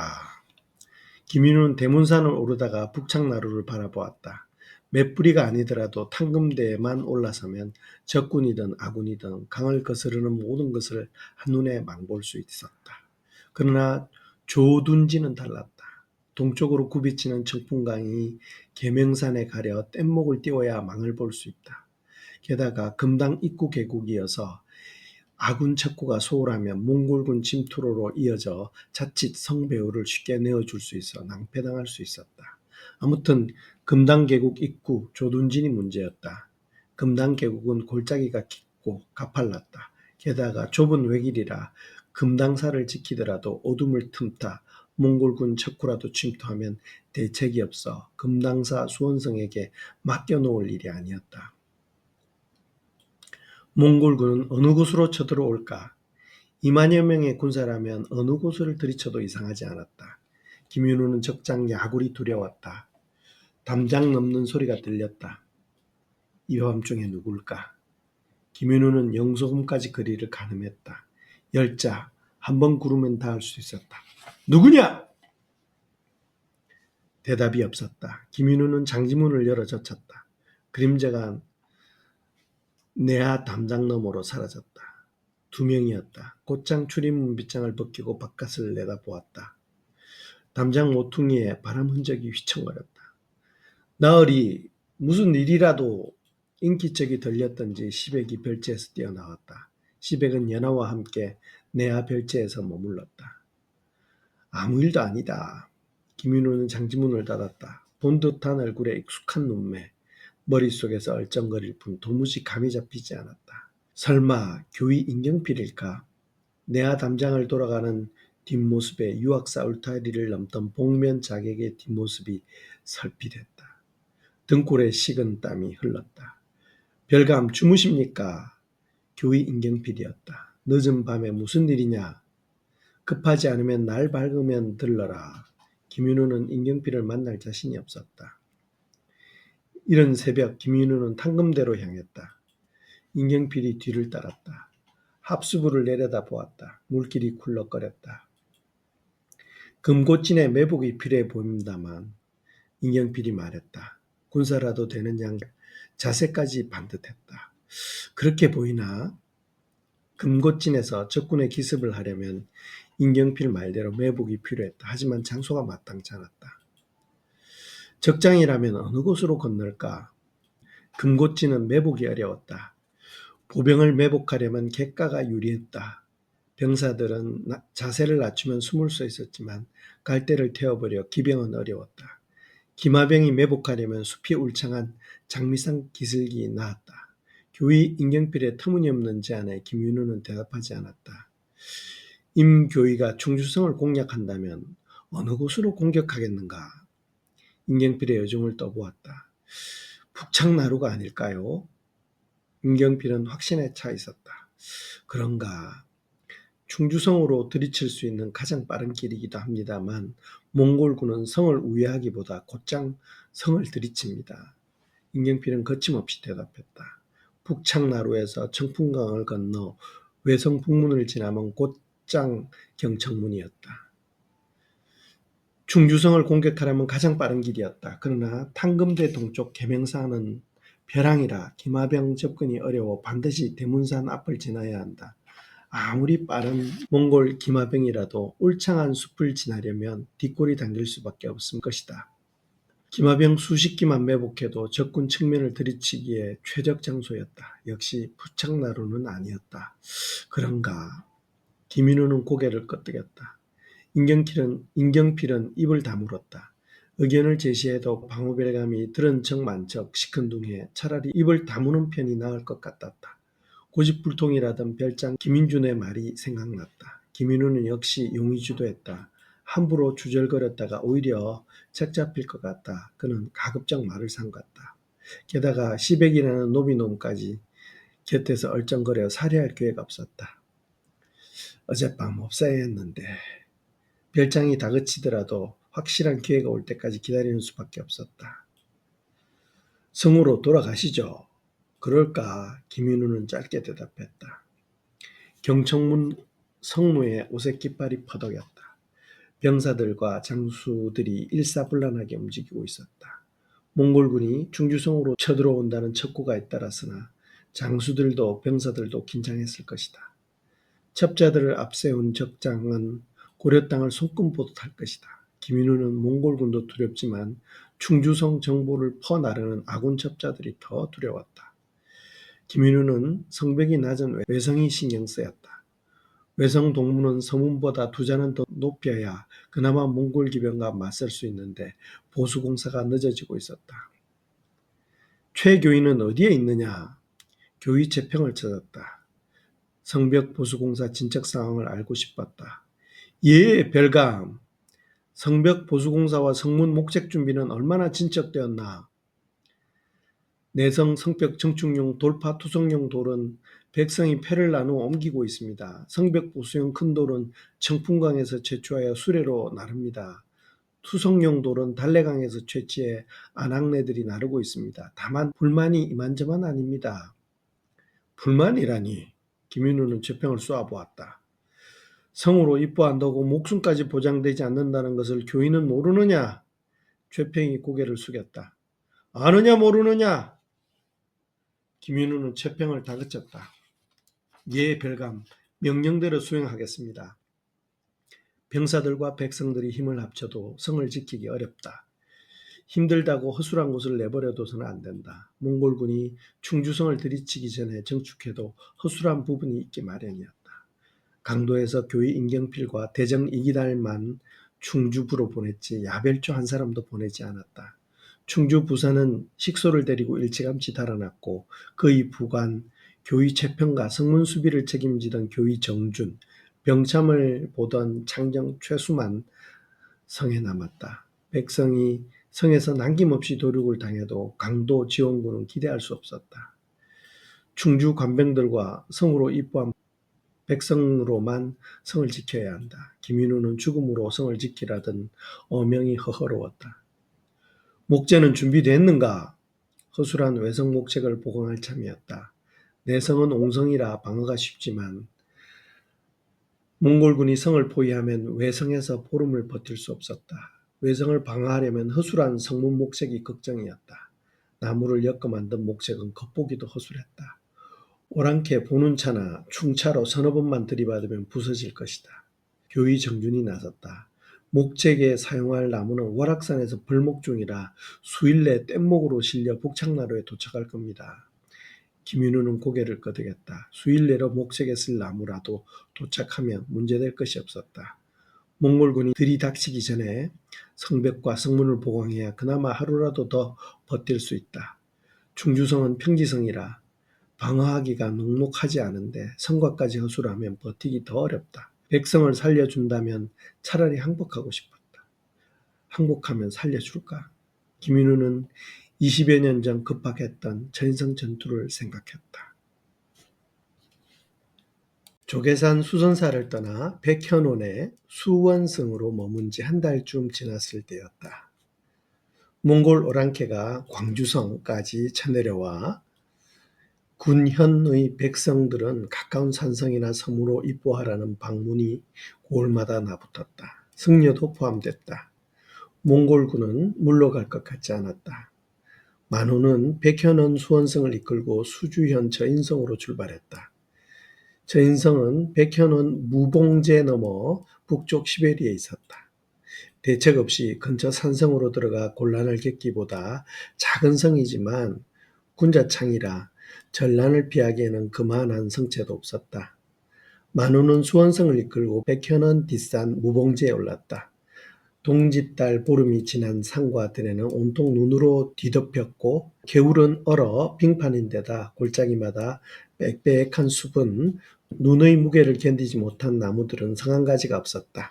김윤호는 대문산을 오르다가 북창나루를 바라보았다. 맷뿌리가 아니더라도 탕금대에만 올라서면 적군이든 아군이든 강을 거스르는 모든 것을 한눈에 망볼 수 있었다. 그러나 조둔지는 달랐다. 동쪽으로 굽이치는 청풍강이 계명산에 가려 뗏목을 띄워야 망을 볼 수 있다. 게다가 금당 입구 계곡이어서 아군 척구가 소홀하면 몽골군 침투로로 이어져 자칫 성배후를 쉽게 내어줄 수 있어 낭패당할 수 있었다. 아무튼 금당계곡 입구 조둔진이 문제였다. 금당계곡은 골짜기가 깊고 가팔랐다. 게다가 좁은 외길이라 금당사를 지키더라도 어둠을 틈타 몽골군 척구라도 침투하면 대책이 없어 금당사 수원성에게 맡겨놓을 일이 아니었다. 몽골군은 어느 곳으로 쳐들어올까? 2만여 명의 군사라면 어느 곳을 들이쳐도 이상하지 않았다. 김윤호는 적장 야굴이 두려웠다. 담장 넘는 소리가 들렸다. 이 밤중에 누굴까? 김윤호는 영소금까지 거리를 가늠했다. 열자, 한 번 구르면 닿을 수 있었다. 누구냐? 대답이 없었다. 김윤호는 장지문을 열어 젖혔다. 그림자가 내하 담장 너머로 사라졌다. 2명이었다. 곧장 출입문 빗장을 벗기고 바깥을 내다보았다. 담장 모퉁이에 바람 흔적이 휘청거렸다. 나으리 무슨 일이라도 인기척이 들렸던지 시백이 별채에서 뛰어나왔다. 시백은 연하와 함께 내하 별채에서 머물렀다. 아무 일도 아니다. 김윤호는 장지문을 닫았다. 본 듯한 얼굴에 익숙한 눈매, 머릿속에서 얼쩡거릴 뿐 도무지 감이 잡히지 않았다. 설마 교위 인경필일까? 내하 담장을 돌아가는 뒷모습에 유학사 울타리를 넘던 복면 자객의 뒷모습이 설핏했다. 등골에 식은 땀이 흘렀다. 별감 주무십니까? 교위 인경필이었다. 늦은 밤에 무슨 일이냐? 급하지 않으면 날 밝으면 들러라. 김윤호는 인경필을 만날 자신이 없었다. 이른 새벽 김윤호는 탕금대로 향했다. 인경필이 뒤를 따랐다. 합수부를 내려다보았다. 물길이 굴럭거렸다. 금고진에 매복이 필요해 보인다만 인경필이 말했다. 군사라도 되는 양 자세까지 반듯했다. 그렇게 보이나? 금고진에서 적군의 기습을 하려면 인경필 말대로 매복이 필요했다. 하지만 장소가 마땅치 않았다. 적장이라면 어느 곳으로 건널까? 금고진은 매복이 어려웠다. 보병을 매복하려면 객가가 유리했다. 병사들은 자세를 낮추면 숨을 수 있었지만 갈대를 태워버려 기병은 어려웠다. 기마병이 매복하려면 숲이 울창한 장미산 기슭이 나았다. 교위 인경필의 터무니없는 제안에 김윤호는 대답하지 않았다. 임교위가 충주성을 공략한다면 어느 곳으로 공격하겠는가? 인경필의 여중을 떠보았다. 북창나루가 아닐까요? 인경필은 확신에 차 있었다. 그런가? 충주성으로 들이칠 수 있는 가장 빠른 길이기도 합니다만 몽골군은 성을 우회하기보다 곧장 성을 들이칩니다. 인경필은 거침없이 대답했다. 북창나루에서 청풍강을 건너 외성 북문을 지나면 곧장 경청문이었다. 충주성을 공격하려면 가장 빠른 길이었다. 그러나 탕금대 동쪽 계명산은 벼랑이라 기마병 접근이 어려워 반드시 대문산 앞을 지나야 한다. 아무리 빠른 몽골 기마병이라도 울창한 숲을 지나려면 뒷골이 당길 수밖에 없을 것이다. 기마병 수십 기만 매복해도 적군 측면을 들이치기에 최적 장소였다. 역시 부착나루는 아니었다. 그런가? 김인우는 고개를 끄덕였다. 인경필은 입을 다물었다. 의견을 제시해도 방어별감이 들은 척 만척 시큰둥해 차라리 입을 다무는 편이 나을 것 같았다. 고집불통이라던 별장 김인준의 말이 생각났다. 김인우는 역시 용이 주도했다. 함부로 주절거렸다가 오히려 책 잡힐 것 같다. 그는 가급적 말을 삼갔다. 게다가 시백이라는 노비놈까지 곁에서 얼쩡거려 살해할 기회가 없었다. 어젯밤 없어야 했는데 별장이 다그치더라도 확실한 기회가 올 때까지 기다리는 수밖에 없었다. 성으로 돌아가시죠. 그럴까 김윤우는 짧게 대답했다. 경청문 성무에 옷의 깃발이 퍼덕였다. 병사들과 장수들이 일사불란하게 움직이고 있었다. 몽골군이 충주성으로 쳐들어온다는 첩보가 잇따랐으나 장수들도 병사들도 긴장했을 것이다. 첩자들을 앞세운 적장은 고려 땅을 손금보듯 할 것이다. 김인우는 몽골군도 두렵지만 충주성 정보를 퍼나르는 아군 첩자들이 더 두려웠다. 김인우는 성벽이 낮은 외성이 신경 쓰였다. 외성 동문은 서문보다 2자는 더 높여야 그나마 몽골 기병과 맞설 수 있는데 보수공사가 늦어지고 있었다. 최 교인은 어디에 있느냐? 교의 재평을 찾았다. 성벽 보수공사 진척 상황을 알고 싶었다. 예, 별감. 성벽 보수공사와 성문 목책 준비는 얼마나 진척되었나? 내성 성벽 정축용 돌파 투성용 돌은 백성이 패를 나누어 옮기고 있습니다. 성벽 보수용 큰 돌은 청풍강에서 채취하여 수레로 나릅니다. 투성용 돌은 달래강에서 채취해 안악내들이 나르고 있습니다. 다만 불만이 이만저만 아닙니다. 불만이라니. 김윤우는 재평을 쏘아보았다. 성으로 입부한다고 목숨까지 보장되지 않는다는 것을 교인은 모르느냐? 최평이 고개를 숙였다. 아느냐 모르느냐? 김윤우는 최평을 다그쳤다. 예, 별감. 명령대로 수행하겠습니다. 병사들과 백성들이 힘을 합쳐도 성을 지키기 어렵다. 힘들다고 허술한 곳을 내버려둬서는 안 된다. 몽골군이 충주성을 들이치기 전에 정축해도 허술한 부분이 있기 마련이었다. 강도에서 교의 임경필과 대정 이기달만 충주부로 보냈지 야별조 한 사람도 보내지 않았다. 충주 부사는 식소를 데리고 일찌감치 달아났고 그의 부관, 교의 최평과 성문 수비를 책임지던 교의 정준, 병참을 보던 창정 최수만 성에 남았다. 백성이 성에서 남김없이 도륙을 당해도 강도 지원군은 기대할 수 없었다. 충주 관병들과 성으로 입부한 백성으로만 성을 지켜야 한다. 김인우는 죽음으로 성을 지키라던 어명이 허허로웠다. 목재는 준비됐는가? 허술한 외성 목책을 보강할 참이었다. 내 성은 옹성이라 방어가 쉽지만 몽골군이 성을 포위하면 외성에서 보름을 버틸 수 없었다. 외성을 방어하려면 허술한 성문 목책이 걱정이었다. 나무를 엮어 만든 목책은 겉보기도 허술했다. 오랑캐 보는 차나 충차로 서너 번만 들이받으면 부서질 것이다. 교의 정준이 나섰다. 목책에 사용할 나무는 월악산에서 벌목 중이라 수일 내 뗏목으로 실려 북창나루에 도착할 겁니다. 김윤우는 고개를 끄덕였다. 수일 내로 목책에 쓸 나무라도 도착하면 문제될 것이 없었다. 몽골군이 들이닥치기 전에 성벽과 성문을 보강해야 그나마 하루라도 더 버틸 수 있다. 충주성은 평지성이라 방어하기가 녹록하지 않은데 성곽까지 허술하면 버티기 더 어렵다. 백성을 살려준다면 차라리 항복하고 싶었다. 항복하면 살려줄까? 김인우는 20여 년 전 급박했던 전성 전투를 생각했다. 조계산 수선사를 떠나 백현원의 수원성으로 머문 지 한 달쯤 지났을 때였다. 몽골 오랑캐가 광주성까지 쳐내려와 군현의 백성들은 가까운 산성이나 섬으로 입보하라는 방문이 고을마다 나붙었다. 승려도 포함됐다. 몽골군은 물러갈 것 같지 않았다. 만호는 백현원 수원성을 이끌고 수주현 저인성으로 출발했다. 저인성은 백현원 무봉제 넘어 북쪽 시베리에 있었다. 대책 없이 근처 산성으로 들어가 곤란을 겪기보다 작은 성이지만 군자창이라 전란을 피하기에는 그만한 성체도 없었다. 만호는 수원성을 이끌고 백현원 뒷산 무봉제에 올랐다. 동짓달 보름이 지난 산과 들에는 온통 눈으로 뒤덮였고 개울은 얼어 빙판인데다 골짜기마다 빽빽한 숲은 눈의 무게를 견디지 못한 나무들은 성 한 가지가 없었다.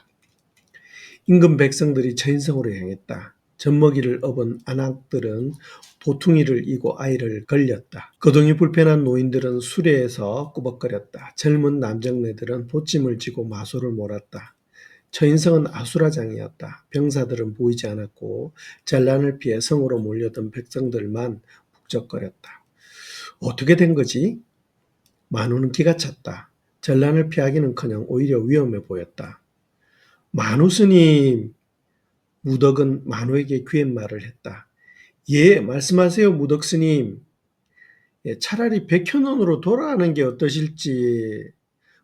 임금 백성들이 저인성으로 향했다. 젖먹이를 업은 안악들은 보퉁이를 이고 아이를 걸렸다. 거동이 불편한 노인들은 수레에서 꾸벅거렸다. 젊은 남정네들은 보찜을 쥐고 마소를 몰았다. 저인성은 아수라장이었다. 병사들은 보이지 않았고 전란을 피해 성으로 몰려든 백성들만 북적거렸다. 어떻게 된 거지? 만우는 기가 찼다. 전란을 피하기는커녕 오히려 위험해 보였다. 만우 스님, 무덕은 만우에게 귀옛말을 했다. 예, 말씀하세요, 무덕 스님. 예, 차라리 백현원으로 돌아가는 게 어떠실지.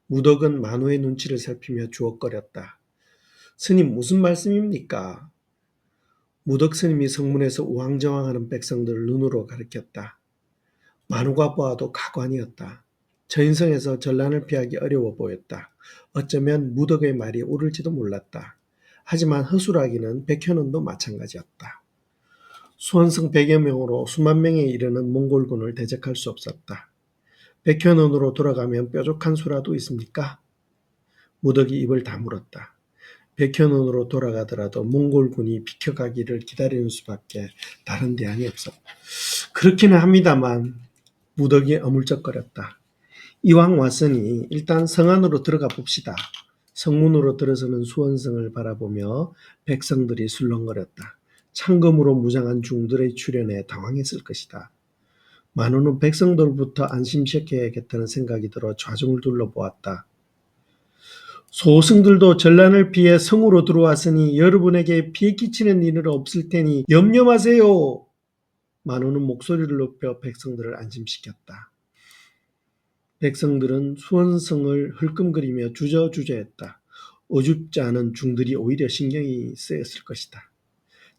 무덕은 만우의 눈치를 살피며 주걱거렸다. 스님, 무슨 말씀입니까? 무덕 스님이 성문에서 우왕좌왕하는 백성들을 눈으로 가리켰다. 만우가 보아도 가관이었다. 저인성에서 전란을 피하기 어려워 보였다. 어쩌면 무덕의 말이 옳을지도 몰랐다. 하지만 허술하기는 백현원도 마찬가지였다. 수원성 100여 명으로 수만 명에 이르는 몽골군을 대적할 수 없었다. 백현원으로 돌아가면 뾰족한 수라도 있습니까? 무덕이 입을 다물었다. 백현원으로 돌아가더라도 몽골군이 비켜가기를 기다리는 수밖에 다른 대안이 없었다. 그렇기는 합니다만 무덕이 어물쩍거렸다. 이왕 왔으니 일단 성 안으로 들어가 봅시다. 성문으로 들어서는 수원성을 바라보며 백성들이 술렁거렸다. 창검으로 무장한 중들의 출현에 당황했을 것이다. 만우는 백성들부터 안심시켜야겠다는 생각이 들어 좌중을 둘러보았다. 소승들도 전란을 피해 성으로 들어왔으니 여러분에게 피해 끼치는 일은 없을 테니 염려 마세요. 만우는 목소리를 높여 백성들을 안심시켰다. 백성들은 수원성을 흘끔거리며 주저주저했다. 어줍지 않은 중들이 오히려 신경이 쓰였을 것이다.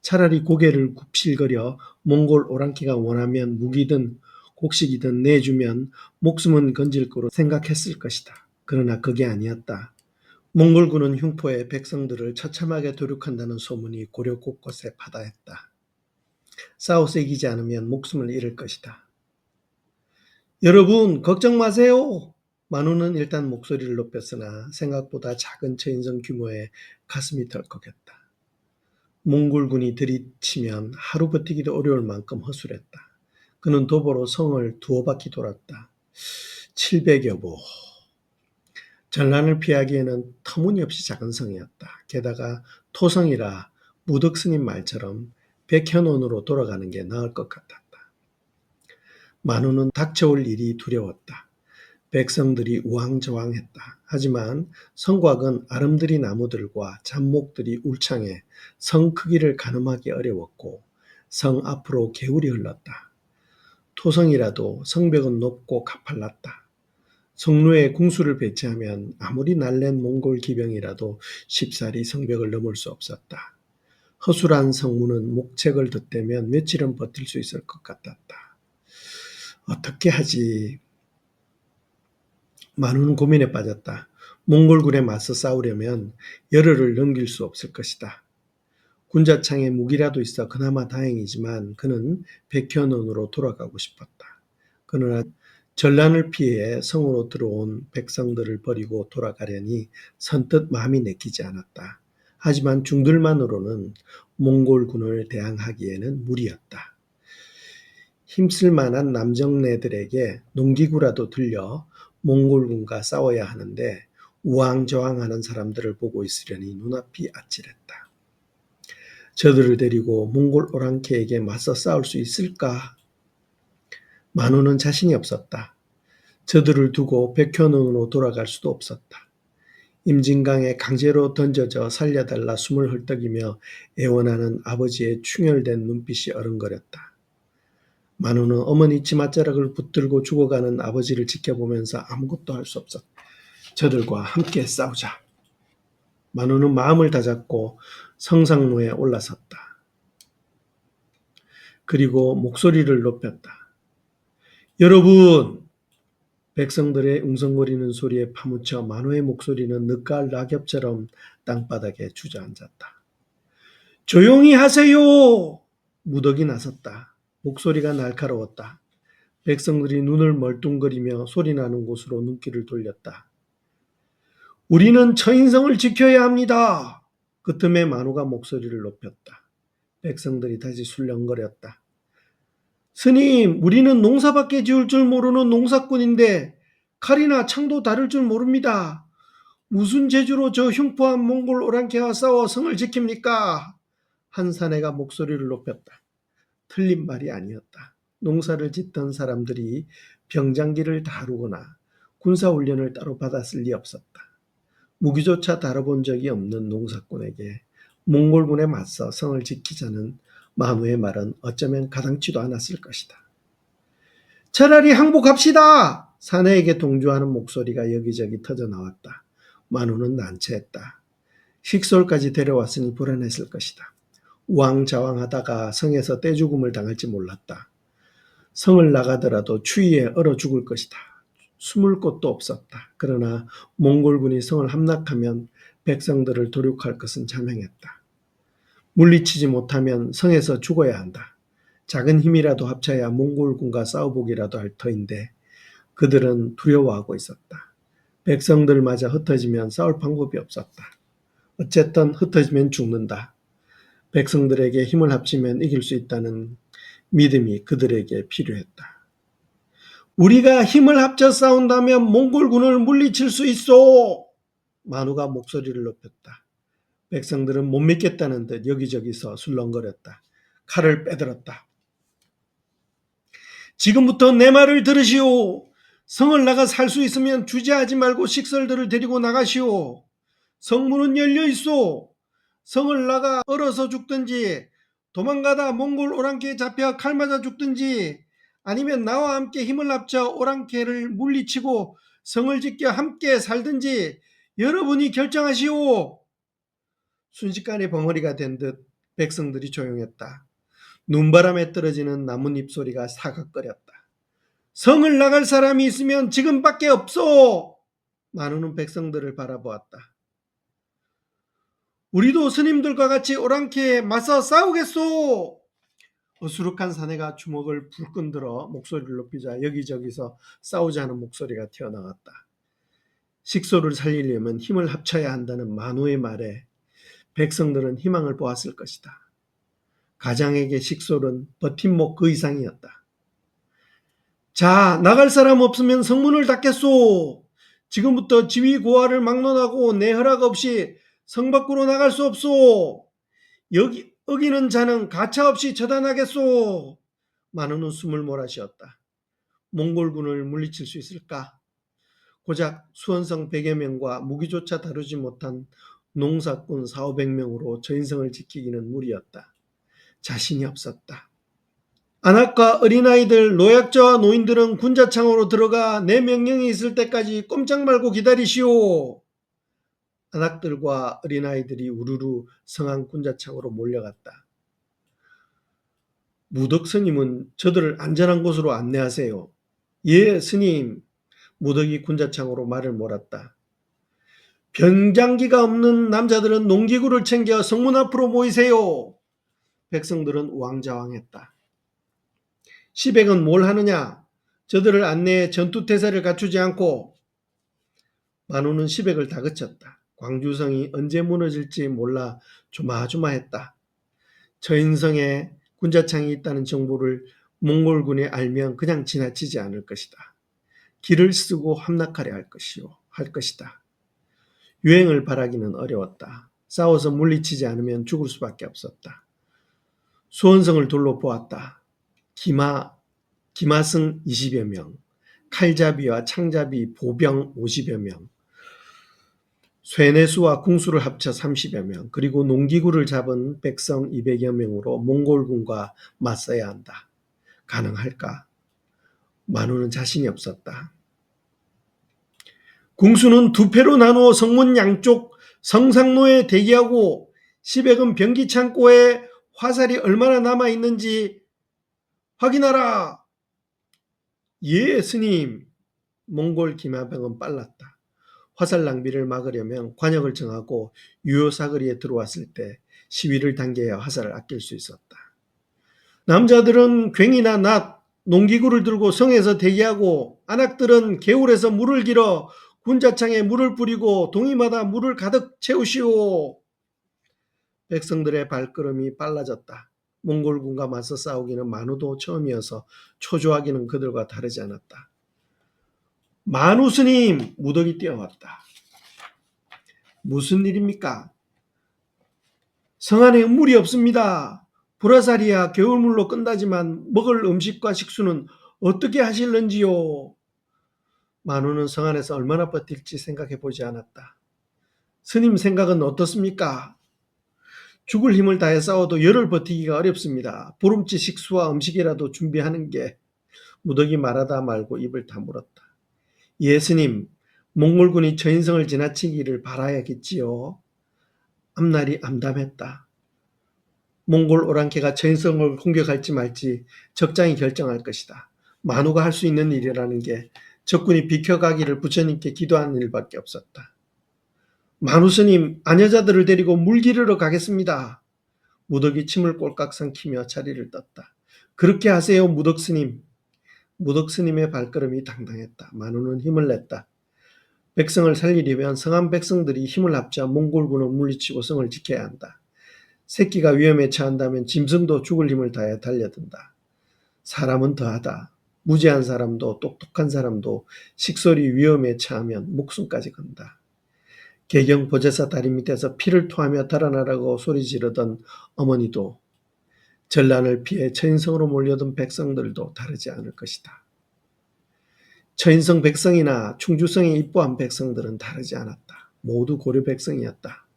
차라리 고개를 굽실거려 몽골 오랑캐가 원하면 무기든 곡식이든 내주면 목숨은 건질 거로 생각했을 것이다. 그러나 그게 아니었다. 몽골군은 흉포에 백성들을 처참하게 도륙한다는 소문이 고려 곳곳에 파다했다. 싸워서 이기지 않으면 목숨을 잃을 것이다. 여러분 걱정 마세요. 만우는 일단 목소리를 높였으나 생각보다 작은 처인성 규모에 가슴이 덜컥했다. 몽골군이 들이치면 하루 버티기도 어려울 만큼 허술했다. 그는 도보로 성을 두어 바퀴 돌았다. 700여 보. 전란을 피하기에는 터무니없이 작은 성이었다. 게다가 토성이라 무덕 스님 말처럼 백현원으로 돌아가는 게 나을 것 같았다. 만우는 닥쳐올 일이 두려웠다. 백성들이 우왕좌왕했다. 하지만 성곽은 아름드리 나무들과 잡목들이 울창해 성 크기를 가늠하기 어려웠고 성 앞으로 개울이 흘렀다. 토성이라도 성벽은 높고 가팔랐다. 성루에 궁수를 배치하면 아무리 날랜 몽골 기병이라도 쉽사리 성벽을 넘을 수 없었다. 허술한 성문은 목책을 덧대면 며칠은 버틸 수 있을 것 같았다. 어떻게 하지? 만우는 고민에 빠졌다. 몽골군에 맞서 싸우려면 열흘을 넘길 수 없을 것이다. 군자창에 무기라도 있어 그나마 다행이지만 그는 백현원으로 돌아가고 싶었다. 그러나 전란을 피해 성으로 들어온 백성들을 버리고 돌아가려니 선뜻 마음이 내키지 않았다. 하지만 중들만으로는 몽골군을 대항하기에는 무리였다. 힘쓸 만한 남정네들에게 농기구라도 들려 몽골군과 싸워야 하는데 우왕좌왕하는 사람들을 보고 있으려니 눈앞이 아찔했다. 저들을 데리고 몽골 오랑캐에게 맞서 싸울 수 있을까? 만우는 자신이 없었다. 저들을 두고 백현원으로 돌아갈 수도 없었다. 임진강에 강제로 던져져 살려달라 숨을 헐떡이며 애원하는 아버지의 충혈된 눈빛이 어른거렸다. 만우는 어머니 치맛자락을 붙들고 죽어가는 아버지를 지켜보면서 아무것도 할 수 없었다. 저들과 함께 싸우자. 만우는 마음을 다잡고 성상로에 올라섰다. 그리고 목소리를 높였다. 여러분! 백성들의 웅성거리는 소리에 파묻혀 만우의 목소리는 늦가을 낙엽처럼 땅바닥에 주저앉았다. 조용히 하세요! 무덕이 나섰다. 목소리가 날카로웠다. 백성들이 눈을 멀뚱거리며 소리나는 곳으로 눈길을 돌렸다. 우리는 처인성을 지켜야 합니다. 그 틈에 만우가 목소리를 높였다. 백성들이 다시 술렁거렸다. 스님, 우리는 농사밖에 지을 줄 모르는 농사꾼인데 칼이나 창도 다룰 줄 모릅니다. 무슨 재주로 저 흉포한 몽골 오랑캐와 싸워 성을 지킵니까? 한 사내가 목소리를 높였다. 틀린 말이 아니었다. 농사를 짓던 사람들이 병장기를 다루거나 군사훈련을 따로 받았을 리 없었다. 무기조차 다뤄본 적이 없는 농사꾼에게 몽골군에 맞서 성을 지키자는 만우의 말은 어쩌면 가당치도 않았을 것이다. 차라리 항복합시다! 사내에게 동조하는 목소리가 여기저기 터져나왔다. 만우는 난처했다. 식솔까지 데려왔으니 불안했을 것이다. 우왕좌왕하다가 성에서 떼죽음을 당할지 몰랐다. 성을 나가더라도 추위에 얼어 죽을 것이다. 숨을 곳도 없었다. 그러나 몽골군이 성을 함락하면 백성들을 도륙할 것은 자명했다. 물리치지 못하면 성에서 죽어야 한다. 작은 힘이라도 합쳐야 몽골군과 싸워보기라도 할 터인데 그들은 두려워하고 있었다. 백성들마저 흩어지면 싸울 방법이 없었다. 어쨌든 흩어지면 죽는다. 백성들에게 힘을 합치면 이길 수 있다는 믿음이 그들에게 필요했다. 우리가 힘을 합쳐 싸운다면 몽골군을 물리칠 수 있어! 만우가 목소리를 높였다. 백성들은 못 믿겠다는 듯 여기저기서 술렁거렸다. 칼을 빼들었다. 지금부터 내 말을 들으시오. 성을 나가 살 수 있으면 주저하지 말고 식솔들을 데리고 나가시오. 성문은 열려 있어. 성을 나가 얼어서 죽든지 도망가다 몽골 오랑캐에 잡혀 칼 맞아 죽든지 아니면 나와 함께 힘을 합쳐 오랑캐를 물리치고 성을 지켜 함께 살든지 여러분이 결정하시오. 순식간에 벙어리가 된 듯 백성들이 조용했다. 눈바람에 떨어지는 나뭇잎 소리가 사각거렸다. 성을 나갈 사람이 있으면 지금밖에 없어. 만우는 백성들을 바라보았다. 우리도 스님들과 같이 오랑캐에 맞서 싸우겠소. 어수룩한 사내가 주먹을 불끈 들어 목소리를 높이자 여기저기서 싸우자는 목소리가 튀어나왔다. 식소를 살리려면 힘을 합쳐야 한다는 만우의 말에 백성들은 희망을 보았을 것이다. 가장에게 식솔은 버팀목 그 이상이었다. 자, 나갈 사람 없으면 성문을 닫겠소. 지금부터 지휘 고하를 막론하고 내 허락 없이 성 밖으로 나갈 수 없소. 여기 어기는 자는 가차없이 처단하겠소. 만우는 숨을 몰아쉬었다. 몽골군을 물리칠 수 있을까? 고작 수원성 100여 명과 무기조차 다루지 못한 농사꾼 4,500명으로 저인성을 지키기는 무리였다. 자신이 없었다. 안악과 어린아이들, 노약자와 노인들은 군자창으로 들어가 내 명령이 있을 때까지 꼼짝 말고 기다리시오. 안악들과 어린아이들이 우르르 성안 군자창으로 몰려갔다. 무덕 스님은 저들을 안전한 곳으로 안내하세요. 예, 스님. 무덕이 군자창으로 말을 몰았다. 병장기가 없는 남자들은 농기구를 챙겨 성문 앞으로 모이세요. 백성들은 우왕좌왕했다. 시백은 뭘 하느냐? 저들을 안내해 전투태세를 갖추지 않고. 만우는 시백을 다그쳤다. 광주성이 언제 무너질지 몰라 조마조마했다. 저인성에 군자창이 있다는 정보를 몽골군이 알면 그냥 지나치지 않을 것이다. 길을 쓰고 함락하려 할 것이다. 유행을 바라기는 어려웠다. 싸워서 물리치지 않으면 죽을 수밖에 없었다. 수원성을 둘러 보았다. 기마승 20여 명, 칼잡이와 창잡이 보병 50여 명, 쇠내수와 궁수를 합쳐 30여 명, 그리고 농기구를 잡은 백성 200여 명으로 몽골군과 맞서야 한다. 가능할까? 만우는 자신이 없었다. 궁수는 두 패로 나누어 성문 양쪽 성상로에 대기하고 시백은 병기창고에 화살이 얼마나 남아있는지 확인하라. 예, 스님. 몽골 기마병은 빨랐다. 화살 낭비를 막으려면 관역을 정하고 유효사거리에 들어왔을 때 시위를 당겨야 화살을 아낄 수 있었다. 남자들은 괭이나 낫, 농기구를 들고 성에서 대기하고 안악들은 개울에서 물을 길어 군자창에 물을 뿌리고 동이마다 물을 가득 채우시오. 백성들의 발걸음이 빨라졌다. 몽골군과 맞서 싸우기는 만우도 처음이어서 초조하기는 그들과 다르지 않았다. 만우 스님! 무덕이 뛰어왔다. 무슨 일입니까? 성 안에 물이 없습니다. 불화살이야 겨울물로 끝나지만 먹을 음식과 식수는 어떻게 하실는지요? 만우는 성 안에서 얼마나 버틸지 생각해 보지 않았다. 스님 생각은 어떻습니까? 죽을 힘을 다해 싸워도 열을 버티기가 어렵습니다. 보름치 식수와 음식이라도 준비하는 게. 무덕이 말하다 말고 입을 다물었다. 예 스님, 몽골군이 저인성을 지나치기를 바라야겠지요. 앞날이 암담했다. 몽골 오랑캐가 저인성을 공격할지 말지 적장이 결정할 것이다. 만우가 할 수 있는 일이라는 게 적군이 비켜가기를 부처님께 기도하는 일밖에 없었다. 만우 스님, 아녀자들을 데리고 물 기르러 가겠습니다. 무덕이 침을 꼴깍 삼키며 자리를 떴다. 그렇게 하세요, 무덕 스님. 무덕 스님의 발걸음이 당당했다. 만우는 힘을 냈다. 백성을 살리려면 성한 백성들이 힘을 합쳐 몽골군을 물리치고 성을 지켜야 한다. 새끼가 위험에 처한다면 짐승도 죽을 힘을 다해 달려든다. 사람은 더하다. 무지한 사람도 똑똑한 사람도 식솔이 위험에 처하면 목숨까지 건다. 개경 보제사 다리 밑에서 피를 토하며 달아나라고 소리 지르던 어머니도 전란을 피해 처인성으로 몰려든 백성들도 다르지 않을 것이다. 처인성 백성이나 충주성에 입보한 백성들은 다르지 않았다. 모두 고려 백성이었다.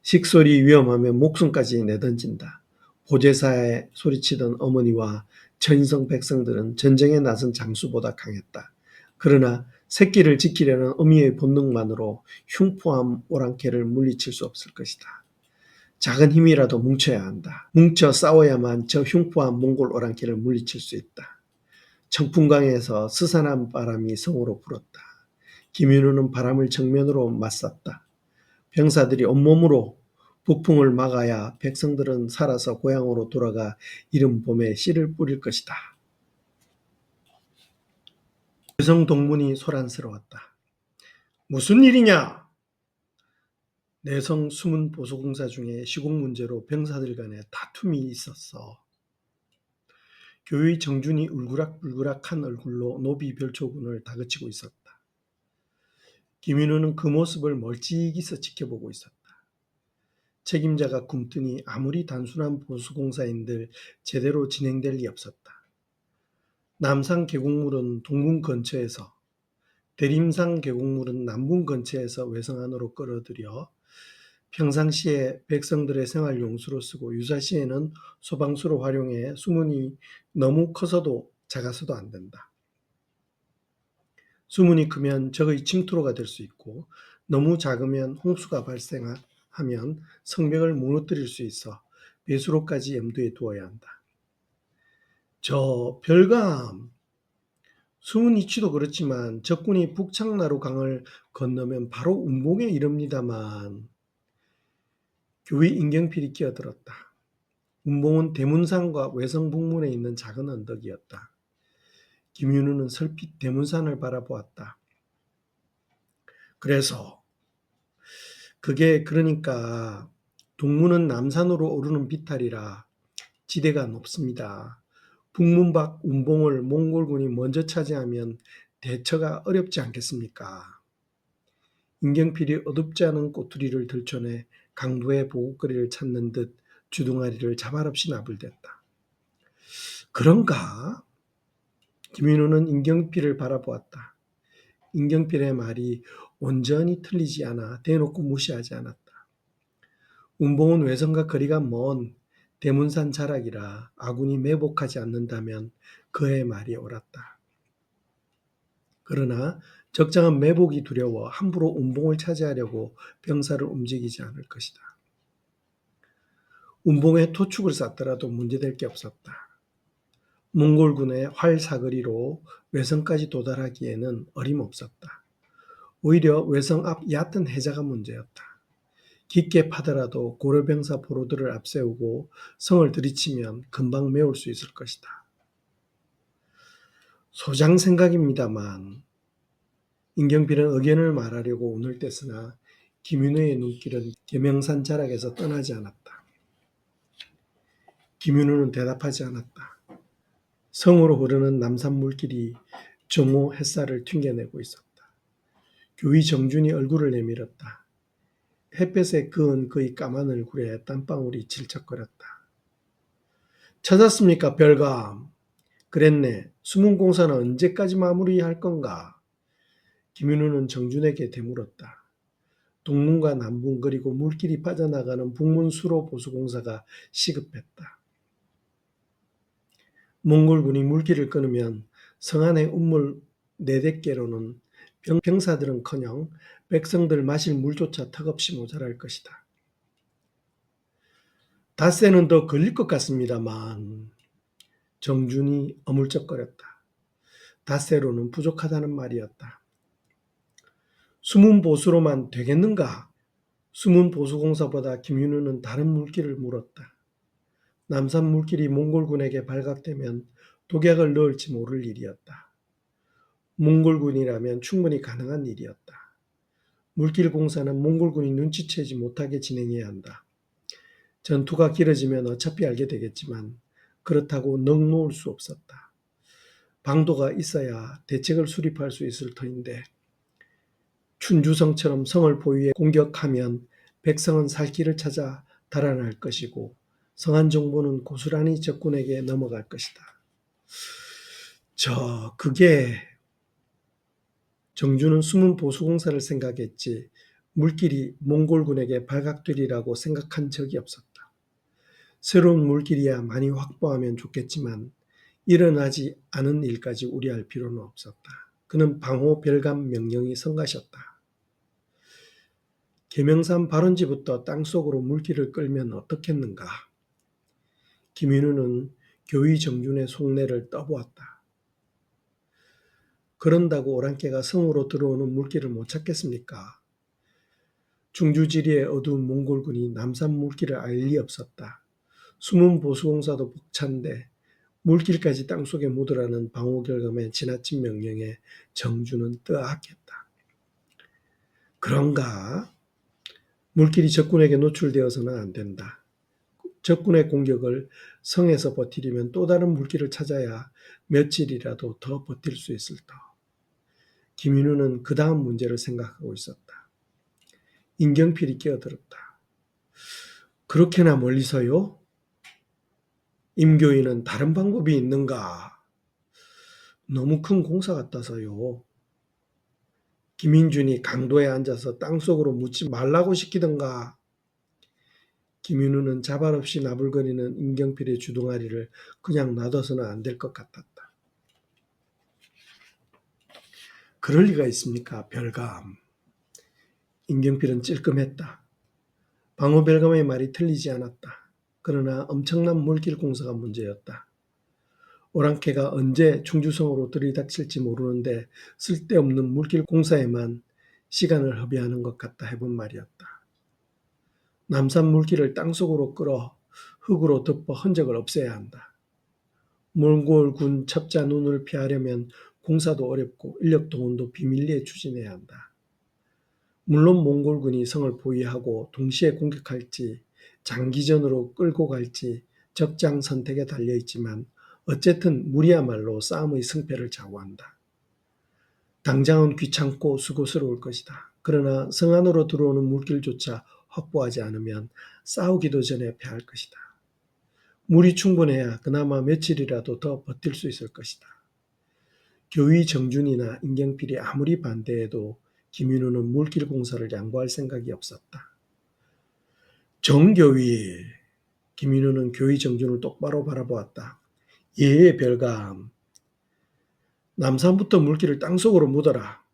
식솔이 위험하면 목숨까지 내던진다. 보제사에 소리치던 어머니와 처인성 백성들은 전쟁에 나선 장수보다 강했다. 그러나 새끼를 지키려는 어미의 본능만으로 흉포한 오랑캐를 물리칠 수 없을 것이다. 작은 힘이라도 뭉쳐야 한다. 뭉쳐 싸워야만 저 흉포한 몽골 오랑캐를 물리칠 수 있다. 청풍강에서 스산한 바람이 성으로 불었다. 김윤우는 바람을 정면으로 맞섰다. 병사들이 온몸으로 북풍을 막아야 백성들은 살아서 고향으로 돌아가 이른 봄에 씨를 뿌릴 것이다. 여성 동문이 소란스러웠다. 무슨 일이냐? 내성 수문 보수공사 중에 시공 문제로 병사들 간에 다툼이 있었어. 교의 정준이 울그락불그락한 얼굴로 노비 별초군을 다그치고 있었다. 김윤우는 그 모습을 멀찍이서 지켜보고 있었다. 책임자가 굼뜨니 아무리 단순한 보수공사인들 제대로 진행될 리 없었다. 남산 계곡물은 동문 근처에서, 대림산 계곡물은 남문 근처에서 외성 안으로 끌어들여 평상시에 백성들의 생활 용수로 쓰고 유사시에는 소방수로 활용해 수문이 너무 커서도 작아서도 안 된다. 수문이 크면 적의 침투로가 될 수 있고 너무 작으면 홍수가 발생하면 성벽을 무너뜨릴 수 있어 배수로까지 염두에 두어야 한다. 저 별감, 수문 이치도 그렇지만 적군이 북창나루 강을 건너면 바로 운봉에 이릅니다만. 교의 인경필이 끼어들었다. 운봉은 대문산과 외성 북문에 있는 작은 언덕이었다. 김윤우는 설핏 대문산을 바라보았다. 그래서 그게 그러니까 동문은 남산으로 오르는 비탈이라 지대가 높습니다. 북문 밖 운봉을 몽골군이 먼저 차지하면 대처가 어렵지 않겠습니까? 인경필이 어둡지 않은 꼬투리를 들춰내 강부의 보고거리를 찾는 듯 주둥아리를 자발없이 나불댔다. 그런가? 김윤호는 인경필을 바라보았다. 인경필의 말이 온전히 틀리지 않아 대놓고 무시하지 않았다. 운봉은 외성과 거리가 먼 대문산 자락이라 아군이 매복하지 않는다면 그의 말이 옳았다. 그러나 적장은 매복이 두려워 함부로 운봉을 차지하려고 병사를 움직이지 않을 것이다. 운봉에 토축을 쐈더라도 문제될 게 없었다. 몽골군의 활 사거리로 외성까지 도달하기에는 어림없었다. 오히려 외성 앞 얕은 해자가 문제였다. 깊게 파더라도 고려병사 포로들을 앞세우고 성을 들이치면 금방 메울 수 있을 것이다. 소장 생각입니다만 인경필은 의견을 말하려고 운을 뗐으나 김윤호의 눈길은 계명산 자락에서 떠나지 않았다. 김윤호는 대답하지 않았다. 성으로 흐르는 남산 물길이 정오 햇살을 튕겨내고 있었다. 교의 정준이 얼굴을 내밀었다. 햇볕에 그은 그의 까만 얼굴에 땀방울이 질척거렸다. 찾았습니까, 별감? 그랬네. 숨은 공사는 언제까지 마무리할 건가? 김윤우는 정준에게 되물었다. 동문과 남문 그리고 물길이 빠져나가는 북문 수로 보수공사가 시급했다. 몽골군이 물길을 끊으면 성안의 우물 4대께로는 병사들은커녕 백성들 마실 물조차 턱없이 모자랄 것이다. 닷새는 더 걸릴 것 같습니다만 정준이 어물쩍거렸다. 닷새로는 부족하다는 말이었다. 숨은 보수로만 되겠는가? 숨은 보수공사보다 김윤우는 다른 물길을 물었다. 남산 물길이 몽골군에게 발각되면 독약을 넣을지 모를 일이었다. 몽골군이라면 충분히 가능한 일이었다. 물길 공사는 몽골군이 눈치채지 못하게 진행해야 한다. 전투가 길어지면 어차피 알게 되겠지만 그렇다고 넋 놓을 수 없었다. 방도가 있어야 대책을 수립할 수 있을 터인데 춘주성처럼 성을 포위해 공격하면 백성은 살 길을 찾아 달아날 것이고 성안 정보는 고스란히 적군에게 넘어갈 것이다. 그게 정주는 숨은 보수공사를 생각했지 물길이 몽골군에게 발각되리라고 생각한 적이 없었다. 새로운 물길이야 많이 확보하면 좋겠지만 일어나지 않은 일까지 우려할 필요는 없었다. 그는 방호 별감 명령이 성가셨다. 계명산 발원지부터 땅속으로 물길을 끌면 어떻겠는가. 김윤우는 교의 정준의 속내를 떠보았다. 그런다고 오랑캐가 성으로 들어오는 물길을 못 찾겠습니까? 중주지리의 어두운 몽골군이 남산 물길을 알 리 없었다. 숨은 보수공사도 벅찬데 물길까지 땅속에 묻으라는 방호결감의 지나친 명령에 정주는 뜨악했다. 그런가? 물길이 적군에게 노출되어서는 안 된다. 적군의 공격을 성에서 버티려면 또 다른 물길을 찾아야 며칠이라도 더 버틸 수 있을 터. 김윤우는 그 다음 문제를 생각하고 있었다. 인경필이 끼어들었다. 그렇게나 멀리서요? 임교인은 다른 방법이 있는가? 너무 큰 공사 같아서요. 김인준이 강도에 앉아서 땅속으로 묻지 말라고 시키던가. 김윤우는 자발 없이 나불거리는 임경필의 주둥아리를 그냥 놔둬서는 안 될 것 같았다. 그럴 리가 있습니까, 별감? 임경필은 찔끔했다. 방어 별감의 말이 틀리지 않았다. 그러나 엄청난 물길 공사가 문제였다. 오랑캐가 언제 충주성으로 들이닥칠지 모르는데 쓸데없는 물길 공사에만 시간을 허비하는 것 같다 해본 말이었다. 남산 물길을 땅속으로 끌어 흙으로 덮어 흔적을 없애야 한다. 몽골군 첩자 눈을 피하려면 공사도 어렵고 인력 동원도 비밀리에 추진해야 한다. 물론 몽골군이 성을 포위하고 동시에 공격할지 장기전으로 끌고 갈지 적장 선택에 달려있지만 어쨌든 무리야말로 싸움의 승패를 좌우한다. 당장은 귀찮고 수고스러울 것이다. 그러나 성 안으로 들어오는 물길조차 확보하지 않으면 싸우기도 전에 패할 것이다. 물이 충분해야 그나마 며칠이라도 더 버틸 수 있을 것이다. 교의 정준이나 임경필이 아무리 반대해도 김윤우는 물길 공사를 양보할 생각이 없었다. 정교위. 김윤우는 교의 정준을 똑바로 바라보았다. 예, 별감. 남산부터 물길을 땅속으로 묻어라.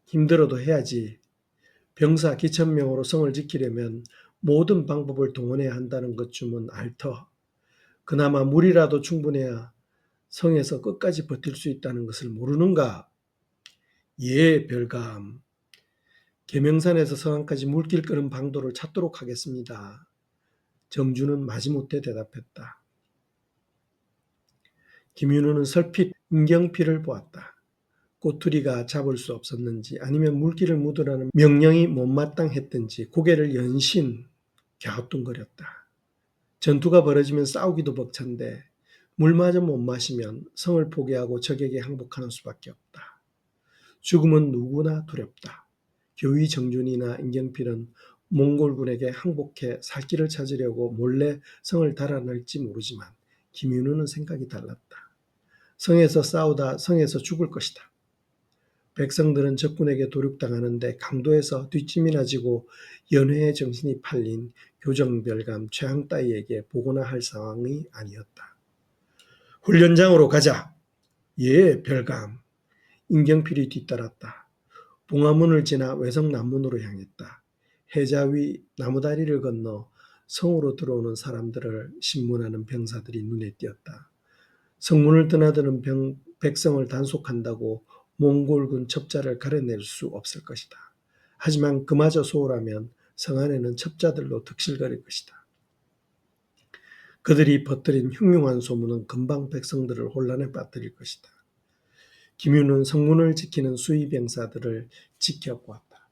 힘들어도 해야지. 병사 기천명으로 성을 지키려면 모든 방법을 동원해야 한다는 것쯤은 알터. 그나마 물이라도 충분해야 성에서 끝까지 버틸 수 있다는 것을 모르는가? 예, 별감. 계명산에서 성안까지 물길 끄는 방도를 찾도록 하겠습니다. 정주는 마지못해 대답했다. 김윤우는 설핏 임경필을 보았다. 꼬투리가 잡을 수 없었는지 아니면 물길을 묻으라는 명령이 못마땅했든지 고개를 연신 갸우뚱거렸다. 전투가 벌어지면 싸우기도 벅찬데 물마저 못 마시면 성을 포기하고 적에게 항복하는 수밖에 없다. 죽음은 누구나 두렵다. 교의 정준이나 임경필은 몽골군에게 항복해 살 길을 찾으려고 몰래 성을 달아날지 모르지만 김윤우는 생각이 달랐다. 성에서 싸우다 성에서 죽을 것이다. 백성들은 적군에게 도륙당하는데 강도에서 뒷짐이나 지고 연회의 정신이 팔린 교정별감 최항따이에게 보거나 할 상황이 아니었다. 훈련장으로 가자. 예, 별감. 임경필이 뒤따랐다. 봉화문을 지나 외성남문으로 향했다. 해자 위 나무다리를 건너 성으로 들어오는 사람들을 신문하는 병사들이 눈에 띄었다. 성문을 드나드는 백성을 단속한다고 몽골군 첩자를 가려낼 수 없을 것이다. 하지만 그마저 소홀하면 성 안에는 첩자들로 득실거릴 것이다. 그들이 퍼뜨린 흉흉한 소문은 금방 백성들을 혼란에 빠뜨릴 것이다. 김윤은 성문을 지키는 수의병사들을 지켜보았다.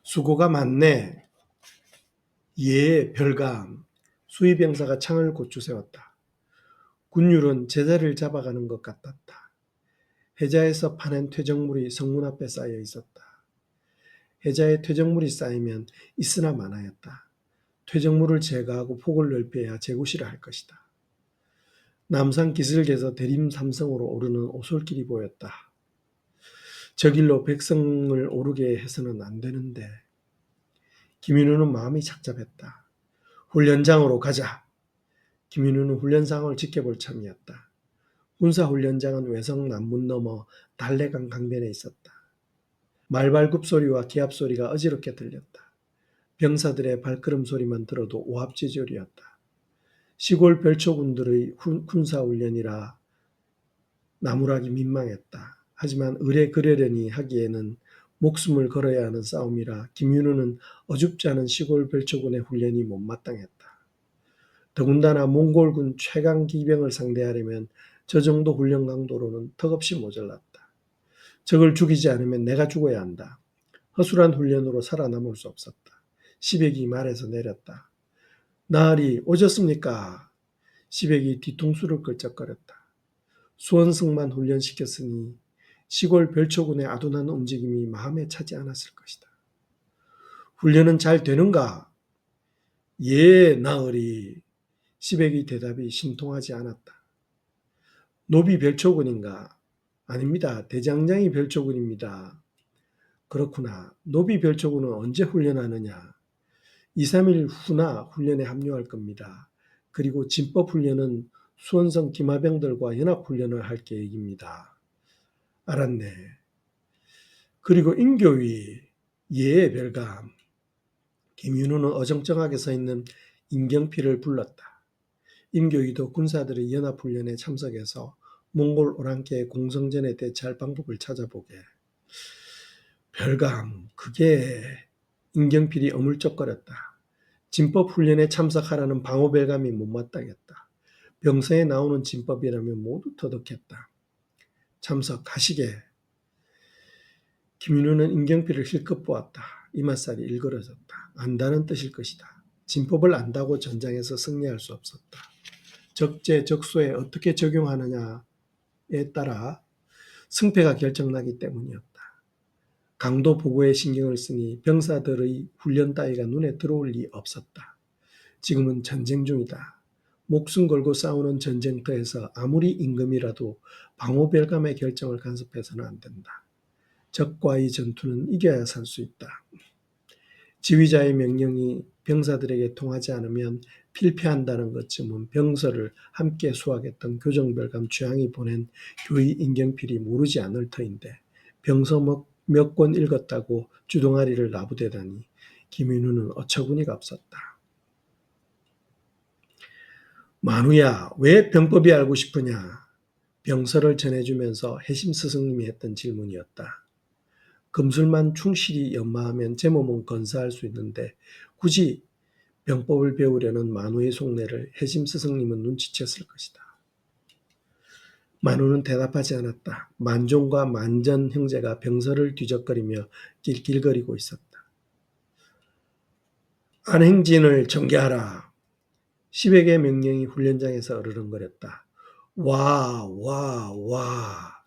수고가 많네. 예, 별감. 수의병사가 창을 고추 세웠다. 군율은 제자를 잡아가는 것 같았다. 해자에서 파낸 퇴적물이 성문 앞에 쌓여 있었다. 해자에 퇴적물이 쌓이면 있으나 마나였다. 퇴적물을 제거하고 폭을 넓혀야 재구시를 할 것이다. 남산 기슭에서 대림 삼성으로 오르는 오솔길이 보였다. 저 길로 백성을 오르게 해서는 안 되는데. 김윤우는 마음이 착잡했다. 훈련장으로 가자. 김윤우는 훈련상을 지켜볼 참이었다. 군사훈련장은 외성 남문 너머 달래강 강변에 있었다. 말발굽 소리와 기합 소리가 어지럽게 들렸다. 병사들의 발걸음 소리만 들어도 오합지졸이었다. 시골 별초군들의 군사훈련이라 나무라기 민망했다. 하지만 의뢰 그러려니 하기에는 목숨을 걸어야 하는 싸움이라 김윤우는 어줍지 않은 시골 별초군의 훈련이 못마땅했다. 더군다나 몽골군 최강 기병을 상대하려면 저 정도 훈련 강도로는 턱없이 모자랐다. 적을 죽이지 않으면 내가 죽어야 한다. 허술한 훈련으로 살아남을 수 없었다. 시백이 말에서 내렸다. 나으리 오셨습니까? 시백이 뒤통수를 끌적거렸다. 수원승만 훈련시켰으니 시골 별초군의 아둔한 움직임이 마음에 차지 않았을 것이다. 훈련은 잘 되는가? 예, 나으리. 시백의 대답이 신통하지 않았다. 노비 별초군인가? 아닙니다. 대장장이 별초군입니다. 그렇구나. 노비 별초군은 언제 훈련하느냐? 2, 3일 후나 훈련에 합류할 겁니다. 그리고 진법 훈련은 수원성 기마병들과 연합훈련을 할 계획입니다. 알았네. 그리고 인교위. 예, 별감. 김윤우는 어정쩡하게 서 있는 임경필을 불렀다. 임교위도 군사들의 연합훈련에 참석해서 몽골 오랑캐의 공성전에 대처할 방법을 찾아보게. 별감, 그게 임경필이 어물쩍거렸다. 진법 훈련에 참석하라는 방호별감이 못마땅했다. 병서에 나오는 진법이라면 모두 터득했다. 참석하시게. 김윤우는 임경필을 실컷 보았다. 이맛살이 일그러졌다. 안다는 뜻일 것이다. 진법을 안다고 전장에서 승리할 수 없었다. 적재적소에 어떻게 적용하느냐에 따라 승패가 결정나기 때문이었다. 강도 보고에 신경을 쓰니 병사들의 훈련 따위가 눈에 들어올 리 없었다. 지금은 전쟁 중이다. 목숨 걸고 싸우는 전쟁터에서 아무리 임금이라도 방호별감의 결정을 간섭해서는 안 된다. 적과의 전투는 이겨야 살 수 있다. 지휘자의 명령이 병사들에게 통하지 않으면 필패한다는 것쯤은 병서를 함께 수확했던 교정별감 최항이 보낸 교의 임경필이 모르지 않을 터인데 병서 몇 권 읽었다고 주둥아리를 나부대다니 김윤우는 어처구니가 없었다. 만우야, 왜 병법이 알고 싶으냐? 병서를 전해주면서 해심 스승님이 했던 질문이었다. 금술만 충실히 연마하면 제 몸은 건사할 수 있는데 굳이 병법을 배우려는 만우의 속내를 해심 스승님은 눈치챘을 것이다. 만우는 대답하지 않았다. 만종과 만전 형제가 병서를 뒤적거리며 낄낄거리고 있었다. 안행진을 전개하라. 시백의 명령이 훈련장에서 으르렁거렸다. 와, 와, 와.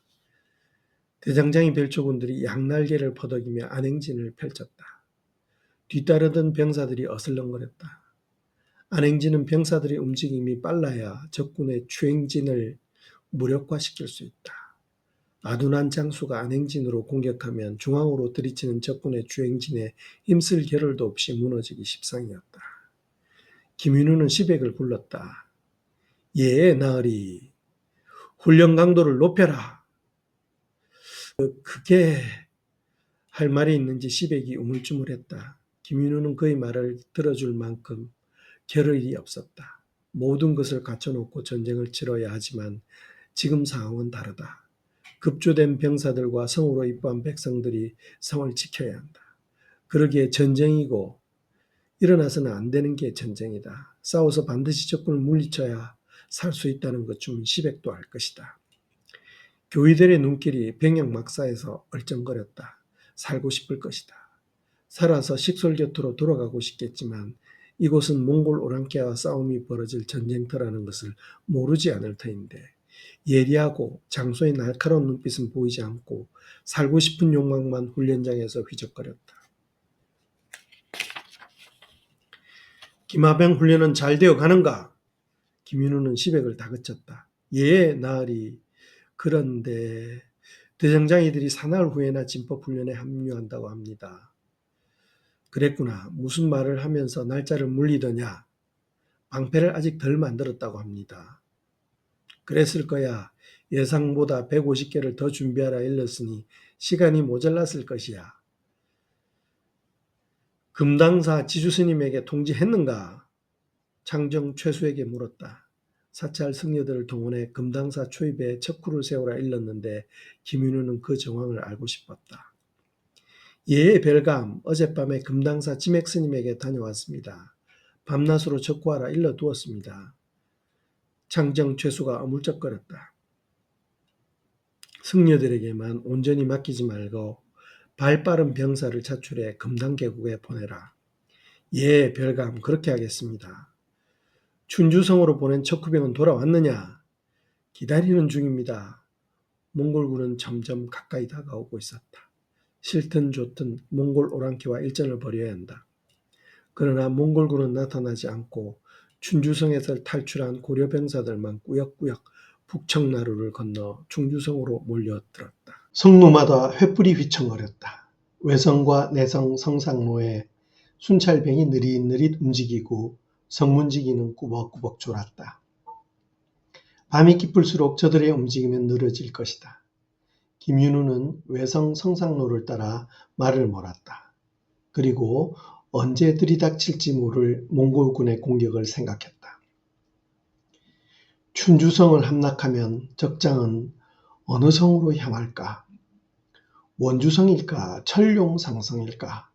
대장장이 별초군들이 양날개를 퍼덕이며 안행진을 펼쳤다. 뒤따르던 병사들이 어슬렁거렸다. 안행진은 병사들의 움직임이 빨라야 적군의 추행진을 무력화시킬 수 있다. 아둔한 장수가 안행진으로 공격하면 중앙으로 들이치는 적군의 주행진에 힘쓸 겨를도 없이 무너지기 십상이었다. 김윤우는 시백을 굴렀다. 예, 나으리. 훈련 강도를 높여라. 그게 할 말이 있는지 시백이 우물쭈물했다. 김윤우는 그의 말을 들어줄 만큼 겨를이 없었다. 모든 것을 갖춰놓고 전쟁을 치러야 하지만 지금 상황은 다르다. 급조된 병사들과 성으로 입부한 백성들이 성을 지켜야 한다. 그러기에 전쟁이고 일어나서는 안 되는 게 전쟁이다. 싸워서 반드시 적군을 물리쳐야 살 수 있다는 것쯤은 시백도 알 것이다. 교위들의 눈길이 병영 막사에서 얼쩡거렸다. 살고 싶을 것이다. 살아서 식솔 곁으로 돌아가고 싶겠지만 이곳은 몽골 오랑캐와 싸움이 벌어질 전쟁터라는 것을 모르지 않을 터인데 예리하고 장소의 날카로운 눈빛은 보이지 않고 살고 싶은 욕망만 훈련장에서 휘적거렸다. 김하병 훈련은 잘 되어 가는가? 김윤우는 시백을 다그쳤다. 예, 나으리. 그런데 대장장이들이 사나흘 후에나 진법 훈련에 합류한다고 합니다. 그랬구나. 무슨 말을 하면서 날짜를 물리더냐? 방패를 아직 덜 만들었다고 합니다. 그랬을 거야. 예상보다 150개를 더 준비하라 일렀으니 시간이 모자랐을 것이야. 금당사 지주스님에게 통지했는가? 창정 최수에게 물었다. 사찰 승려들을 동원해 금당사 초입에 척후를 세우라 일렀는데 김윤우는 그 정황을 알고 싶었다. 예, 별감. 어젯밤에 금당사 지맥스님에게 다녀왔습니다. 밤낮으로 척후하라 일러두었습니다. 창정 최수가 어물쩍거렸다. 승려들에게만 온전히 맡기지 말고 발빠른 병사를 차출해 금당계국에 보내라. 예, 별감. 그렇게 하겠습니다. 춘주성으로 보낸 척후병은 돌아왔느냐? 기다리는 중입니다. 몽골군은 점점 가까이 다가오고 있었다. 싫든 좋든 몽골 오랑캐와 일전을 벌여야 한다. 그러나 몽골군은 나타나지 않고 춘주성에서 탈출한 고려병사들만 꾸역꾸역 북청나루를 건너 충주성으로 몰려들었다. 성로마다 횃불이 휘청거렸다. 외성과 내성 성상로에 순찰병이 느릿느릿 움직이고 성문지기는 꾸벅꾸벅 졸았다. 밤이 깊을수록 저들의 움직임은 늘어질 것이다. 김윤우는 외성 성상로를 따라 말을 몰았다. 그리고 언제 들이닥칠지 모를 몽골군의 공격을 생각했다. 춘주성을 함락하면 적장은 어느 성으로 향할까? 원주성일까? 철룡상성일까?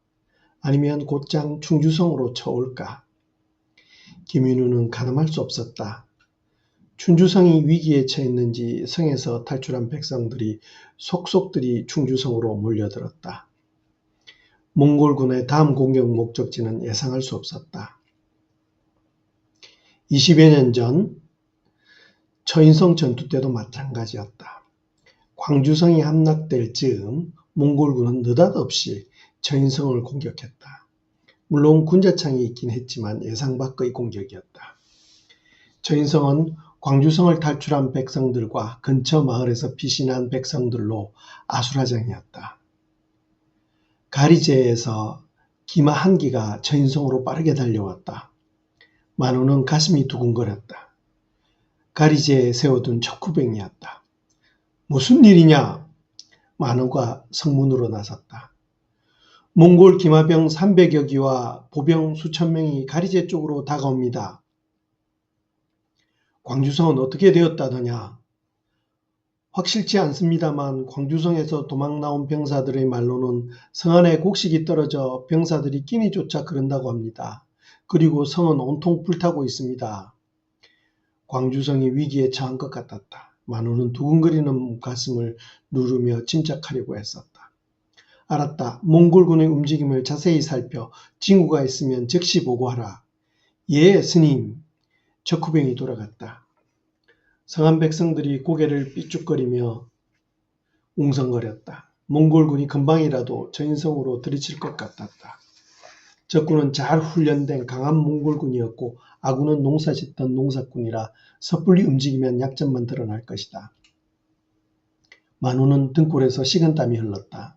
아니면 곧장 충주성으로 쳐올까? 김윤우는 가늠할 수 없었다. 춘주성이 위기에 처했는지 성에서 탈출한 백성들이 속속들이 충주성으로 몰려들었다. 몽골군의 다음 공격 목적지는 예상할 수 없었다. 20여 년 전 처인성 전투 때도 마찬가지였다. 광주성이 함락될 즈음 몽골군은 느닷없이 처인성을 공격했다. 물론 군자창이 있긴 했지만 예상 밖의 공격이었다. 처인성은 광주성을 탈출한 백성들과 근처 마을에서 피신한 백성들로 아수라장이었다. 가리제에서 기마 한 기가 처인성으로 빠르게 달려왔다. 만우는 가슴이 두근거렸다. 가리제에 세워둔 척후병이었다. 무슨 일이냐? 만우가 성문으로 나섰다. 몽골 기마병 300여 기와 보병 수천 명이 가리제 쪽으로 다가옵니다. 광주성은 어떻게 되었다더냐? 확실치 않습니다만 광주성에서 도망 나온 병사들의 말로는 성 안에 곡식이 떨어져 병사들이 끼니 쫓아 그런다고 합니다. 그리고 성은 온통 불타고 있습니다. 광주성이 위기에 처한 것 같았다. 만우는 두근거리는 가슴을 누르며 침착하려고 했었다. 알았다. 몽골군의 움직임을 자세히 살펴 징후가 있으면 즉시 보고하라. 예, 스님. 척후병이 돌아갔다. 성한 백성들이 고개를 삐죽거리며 웅성거렸다. 몽골군이 금방이라도 처인성으로 들이칠 것 같았다. 적군은 잘 훈련된 강한 몽골군이었고 아군은 농사짓던 농사꾼이라 섣불리 움직이면 약점만 드러날 것이다. 만우는 등골에서 식은땀이 흘렀다.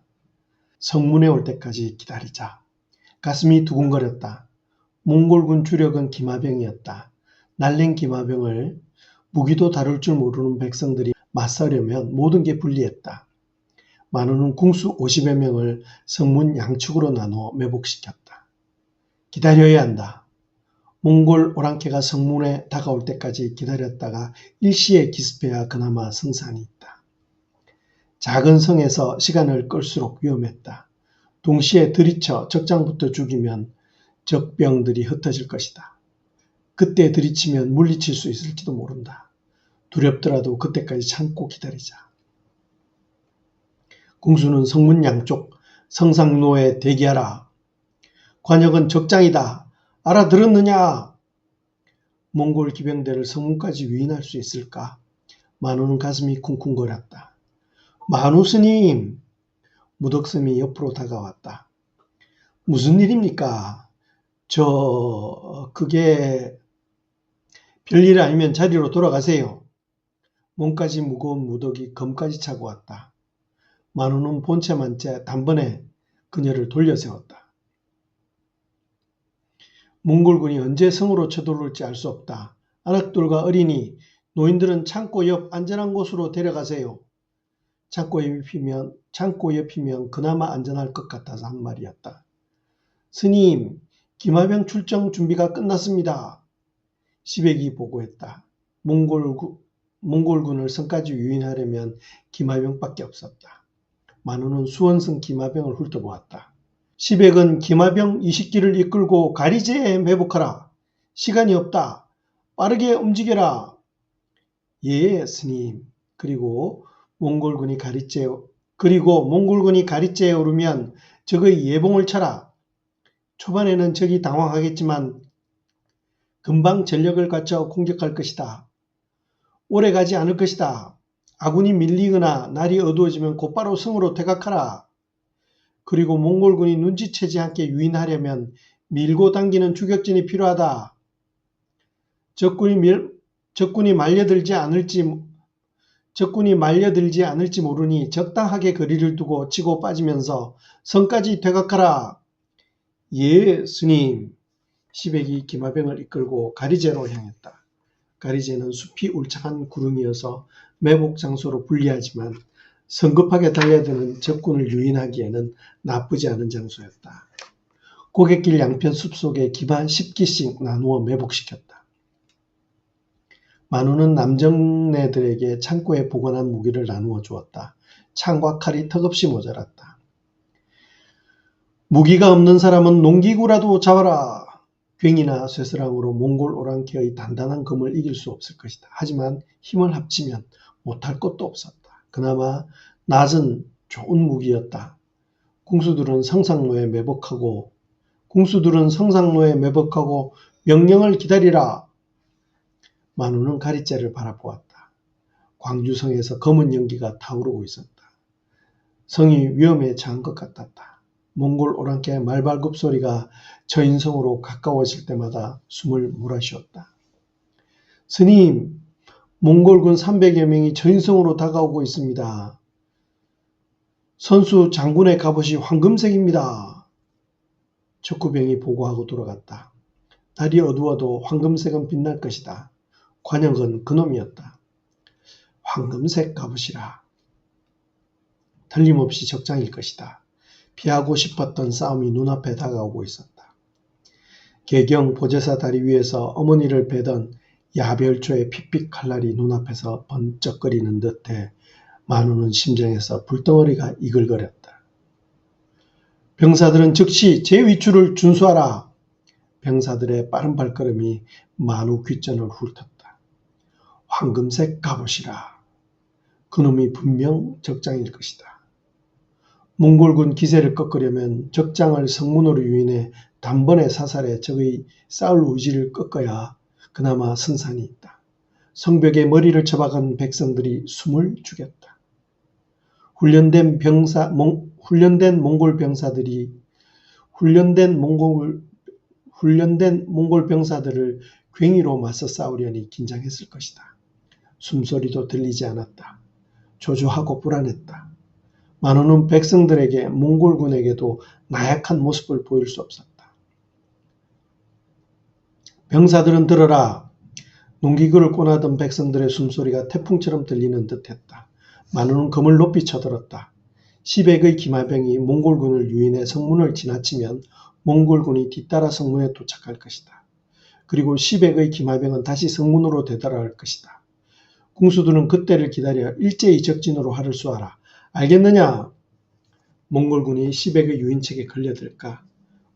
성문에 올 때까지 기다리자. 가슴이 두근거렸다. 몽골군 주력은 기마병이었다. 날랜 기마병을 무기도 다룰 줄 모르는 백성들이 맞서려면 모든 게 불리했다. 만우는 궁수 50여 명을 성문 양측으로 나누어 매복시켰다. 기다려야 한다. 몽골 오랑캐가 성문에 다가올 때까지 기다렸다가 일시에 기습해야 그나마 승산이 있다. 작은 성에서 시간을 끌수록 위험했다. 동시에 들이쳐 적장부터 죽이면 적병들이 흩어질 것이다. 그때 들이치면 물리칠 수 있을지도 모른다. 두렵더라도 그때까지 참고 기다리자. 궁수는 성문 양쪽 성상로에 대기하라. 관역은 적장이다. 알아들었느냐? 몽골 기병대를 성문까지 유인할 수 있을까? 만우는 가슴이 쿵쿵거렸다. 만우 스님! 무덕섬이 옆으로 다가왔다. 무슨 일입니까? 그게 별일 아니면 자리로 돌아가세요. 몸까지 무거운 무덕이 검까지 차고 왔다. 만우는 본체만 째 단번에 그녀를 돌려세웠다. 몽골군이 언제 성으로 쳐들어올지 알 수 없다. 아낙돌과 어린이, 노인들은 창고 옆 안전한 곳으로 데려가세요. 창고 옆이면 그나마 안전할 것 같아서 한 말이었다. 스님, 기마병 출정 준비가 끝났습니다. 시백이 보고했다. 몽골군을 성까지 유인하려면 기마병밖에 없었다. 만우는 수원성 기마병을 훑어보았다. 시백은 기마병 20기를 이끌고 가리제에 매복하라. 시간이 없다. 빠르게 움직여라. 예, 스님. 그리고 몽골군이 가리제에 오르면 적의 예봉을 쳐라. 초반에는 적이 당황하겠지만 금방 전력을 갖춰 공격할 것이다. 오래 가지 않을 것이다. 아군이 밀리거나 날이 어두워지면 곧바로 성으로 퇴각하라. 그리고 몽골군이 눈치채지 않게 유인하려면 밀고 당기는 추격전이 필요하다. 적군이 말려들지 않을지 모르니 적당하게 거리를 두고 치고 빠지면서 성까지 퇴각하라. 예, 스님. 시백이 기마병을 이끌고 가리제로 향했다. 가리제는 숲이 울창한 구름이어서 매복 장소로 불리하지만 성급하게 달려드는 적군을 유인하기에는 나쁘지 않은 장소였다. 고갯길 양편 숲속에 기반 10기씩 나누어 매복시켰다. 만우는 남정네들에게 창고에 보관한 무기를 나누어 주었다. 창과 칼이 턱없이 모자랐다. 무기가 없는 사람은 농기구라도 잡아라. 괭이나 쇠사랑으로 몽골 오랑캐의 단단한 검을 이길 수 없을 것이다. 하지만 힘을 합치면 못할 것도 없었다. 그나마 낮은 좋은 무기였다. 궁수들은 성상로에 매복하고 명령을 기다리라. 만우는 가리제를 바라보았다. 광주성에서 검은 연기가 타오르고 있었다. 성이 위험에 처한 것 같았다. 몽골 오랑캐의 말발굽 소리가 저인성으로 가까워질 때마다 숨을 몰아쉬었다. 스님, 몽골군 300여 명이 저인성으로 다가오고 있습니다. 선수 장군의 갑옷이 황금색입니다. 척구병이 보고하고 돌아갔다. 날이 어두워도 황금색은 빛날 것이다. 관역은 그놈이었다. 황금색 갑옷이라. 틀림없이 적장일 것이다. 피하고 싶었던 싸움이 눈앞에 다가오고 있었다. 개경 보제사 다리 위에서 어머니를 베던 야별초의 핏빛 칼날이 눈앞에서 번쩍거리는 듯해 만우는 심장에서 불덩어리가 이글거렸다. 병사들은 즉시 제 위추를 준수하라. 병사들의 빠른 발걸음이 만우 귓전을 훑었다. 황금색 갑옷이라. 그놈이 분명 적장일 것이다. 몽골군 기세를 꺾으려면 적장을 성문으로 유인해 단번에 사살해 적의 싸울 의지를 꺾어야 그나마 승산이 있다. 성벽에 머리를 쳐박은 백성들이 숨을 죽였다. 훈련된 몽골 병사들이 훈련된 몽골 병사들을 괭이로 맞서 싸우려니 긴장했을 것이다. 숨소리도 들리지 않았다. 조조하고 불안했다. 만호는 백성들에게 몽골군에게도 나약한 모습을 보일 수 없었다. 병사들은 들어라. 농기구를 꼬나던 백성들의 숨소리가 태풍처럼 들리는 듯했다. 만호는 검을 높이 쳐들었다. 10액의 기마병이 몽골군을 유인해 성문을 지나치면 몽골군이 뒤따라 성문에 도착할 것이다. 그리고 10액의 기마병은 다시 성문으로 되돌아갈 것이다. 궁수들은 그때를 기다려 일제히 적진으로 활을 쏘아라. 알겠느냐? 몽골군이 10액의 유인책에 걸려들까?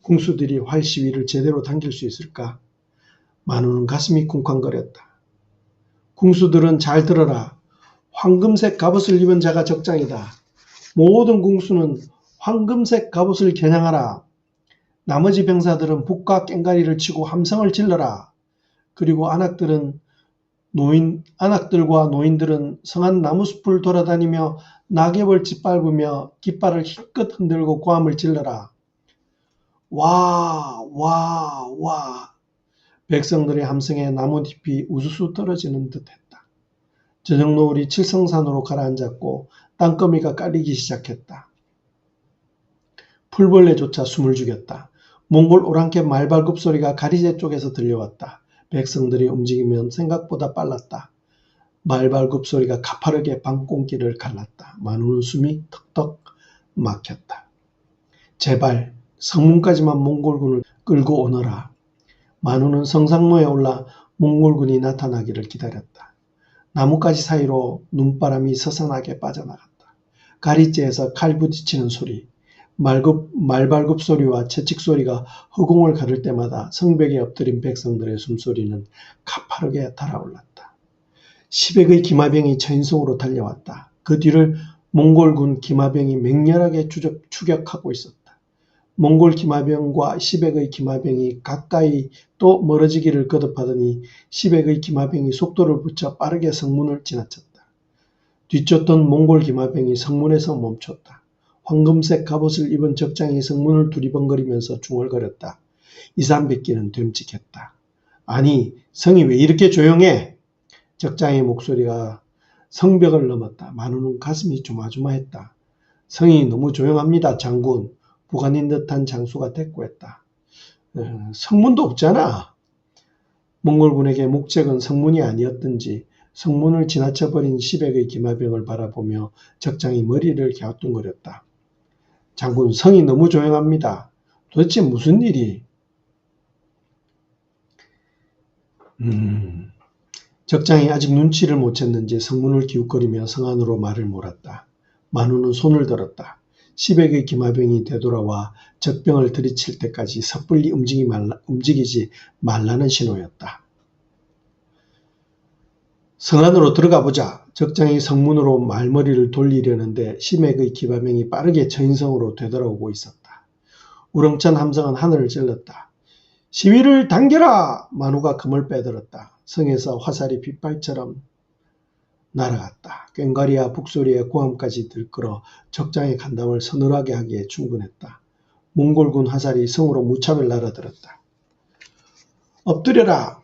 궁수들이 활 시위를 제대로 당길 수 있을까? 만호는 가슴이 쿵쾅거렸다. 궁수들은 잘 들어라. 황금색 갑옷을 입은 자가 적장이다. 모든 궁수는 황금색 갑옷을 겨냥하라. 나머지 병사들은 북과 꽹가리를 치고 함성을 질러라. 그리고 안악들과 노인들은 성한 나무숲을 돌아다니며 낙엽을 짓밟으며 깃발을 힘껏 흔들고 고함을 질러라. 와, 와, 와. 백성들의 함성에 나뭇잎이 우수수 떨어지는 듯했다. 저녁노을이 칠성산으로 가라앉았고 땅거미가 깔리기 시작했다. 풀벌레조차 숨을 죽였다. 몽골 오랑캐 말발굽 소리가 가리제 쪽에서 들려왔다. 백성들이 움직이면 생각보다 빨랐다. 말발굽 소리가 가파르게 방공길을 갈랐다. 만호는 숨이 턱턱 막혔다. 제발 성문까지만 몽골군을 끌고 오너라. 만호는 성상로에 올라 몽골군이 나타나기를 기다렸다. 나뭇가지 사이로 눈바람이 서산하게 빠져나갔다. 가리째에서 칼 부딪히는 소리, 말발굽 소리와 채찍 소리가 허공을 가를 때마다 성벽에 엎드린 백성들의 숨소리는 가파르게 달아올랐다. 10액의 기마병이 처인성으로 달려왔다. 그 뒤를 몽골군 기마병이 맹렬하게 추격하고 있었다. 몽골 기마병과 10액의 기마병이 가까이 또 멀어지기를 거듭하더니 10액의 기마병이 속도를 붙여 빠르게 성문을 지나쳤다. 뒤쫓던 몽골 기마병이 성문에서 멈췄다. 황금색 갑옷을 입은 적장이 성문을 두리번거리면서 중얼거렸다. 이삼백기는 됨직했다. 아니, 성이 왜 이렇게 조용해? 적장의 목소리가 성벽을 넘었다. 만호는 가슴이 조마조마했다. 성이 너무 조용합니다, 장군. 부관인 듯한 장수가 대꾸했다. 성문도 없잖아. 몽골군에게 목적은 성문이 아니었든지 성문을 지나쳐버린 10액의 기마병을 바라보며 적장이 머리를 갸우뚱거렸다. 장군, 성이 너무 조용합니다. 도대체 무슨 일이? 적장이 아직 눈치를 못 챘는지 성문을 기웃거리며 성 안으로 말을 몰았다. 만호는 손을 들었다. 10액의 기마병이 되돌아와 적병을 들이칠 때까지 섣불리 움직이지 말라는 신호였다. 성 안으로 들어가 보자. 적장이 성문으로 말머리를 돌리려는데 10액의 기마병이 빠르게 처인성으로 되돌아오고 있었다. 우렁찬 함성은 하늘을 찔렀다. 시위를 당겨라! 만호가 검을 빼들었다. 성에서 화살이 빗발처럼 날아갔다. 꽹가리와 북소리의 고함까지 들끓어 적장의 간담을 서늘하게 하기에 충분했다. 몽골군 화살이 성으로 무차별 날아들었다. 엎드려라!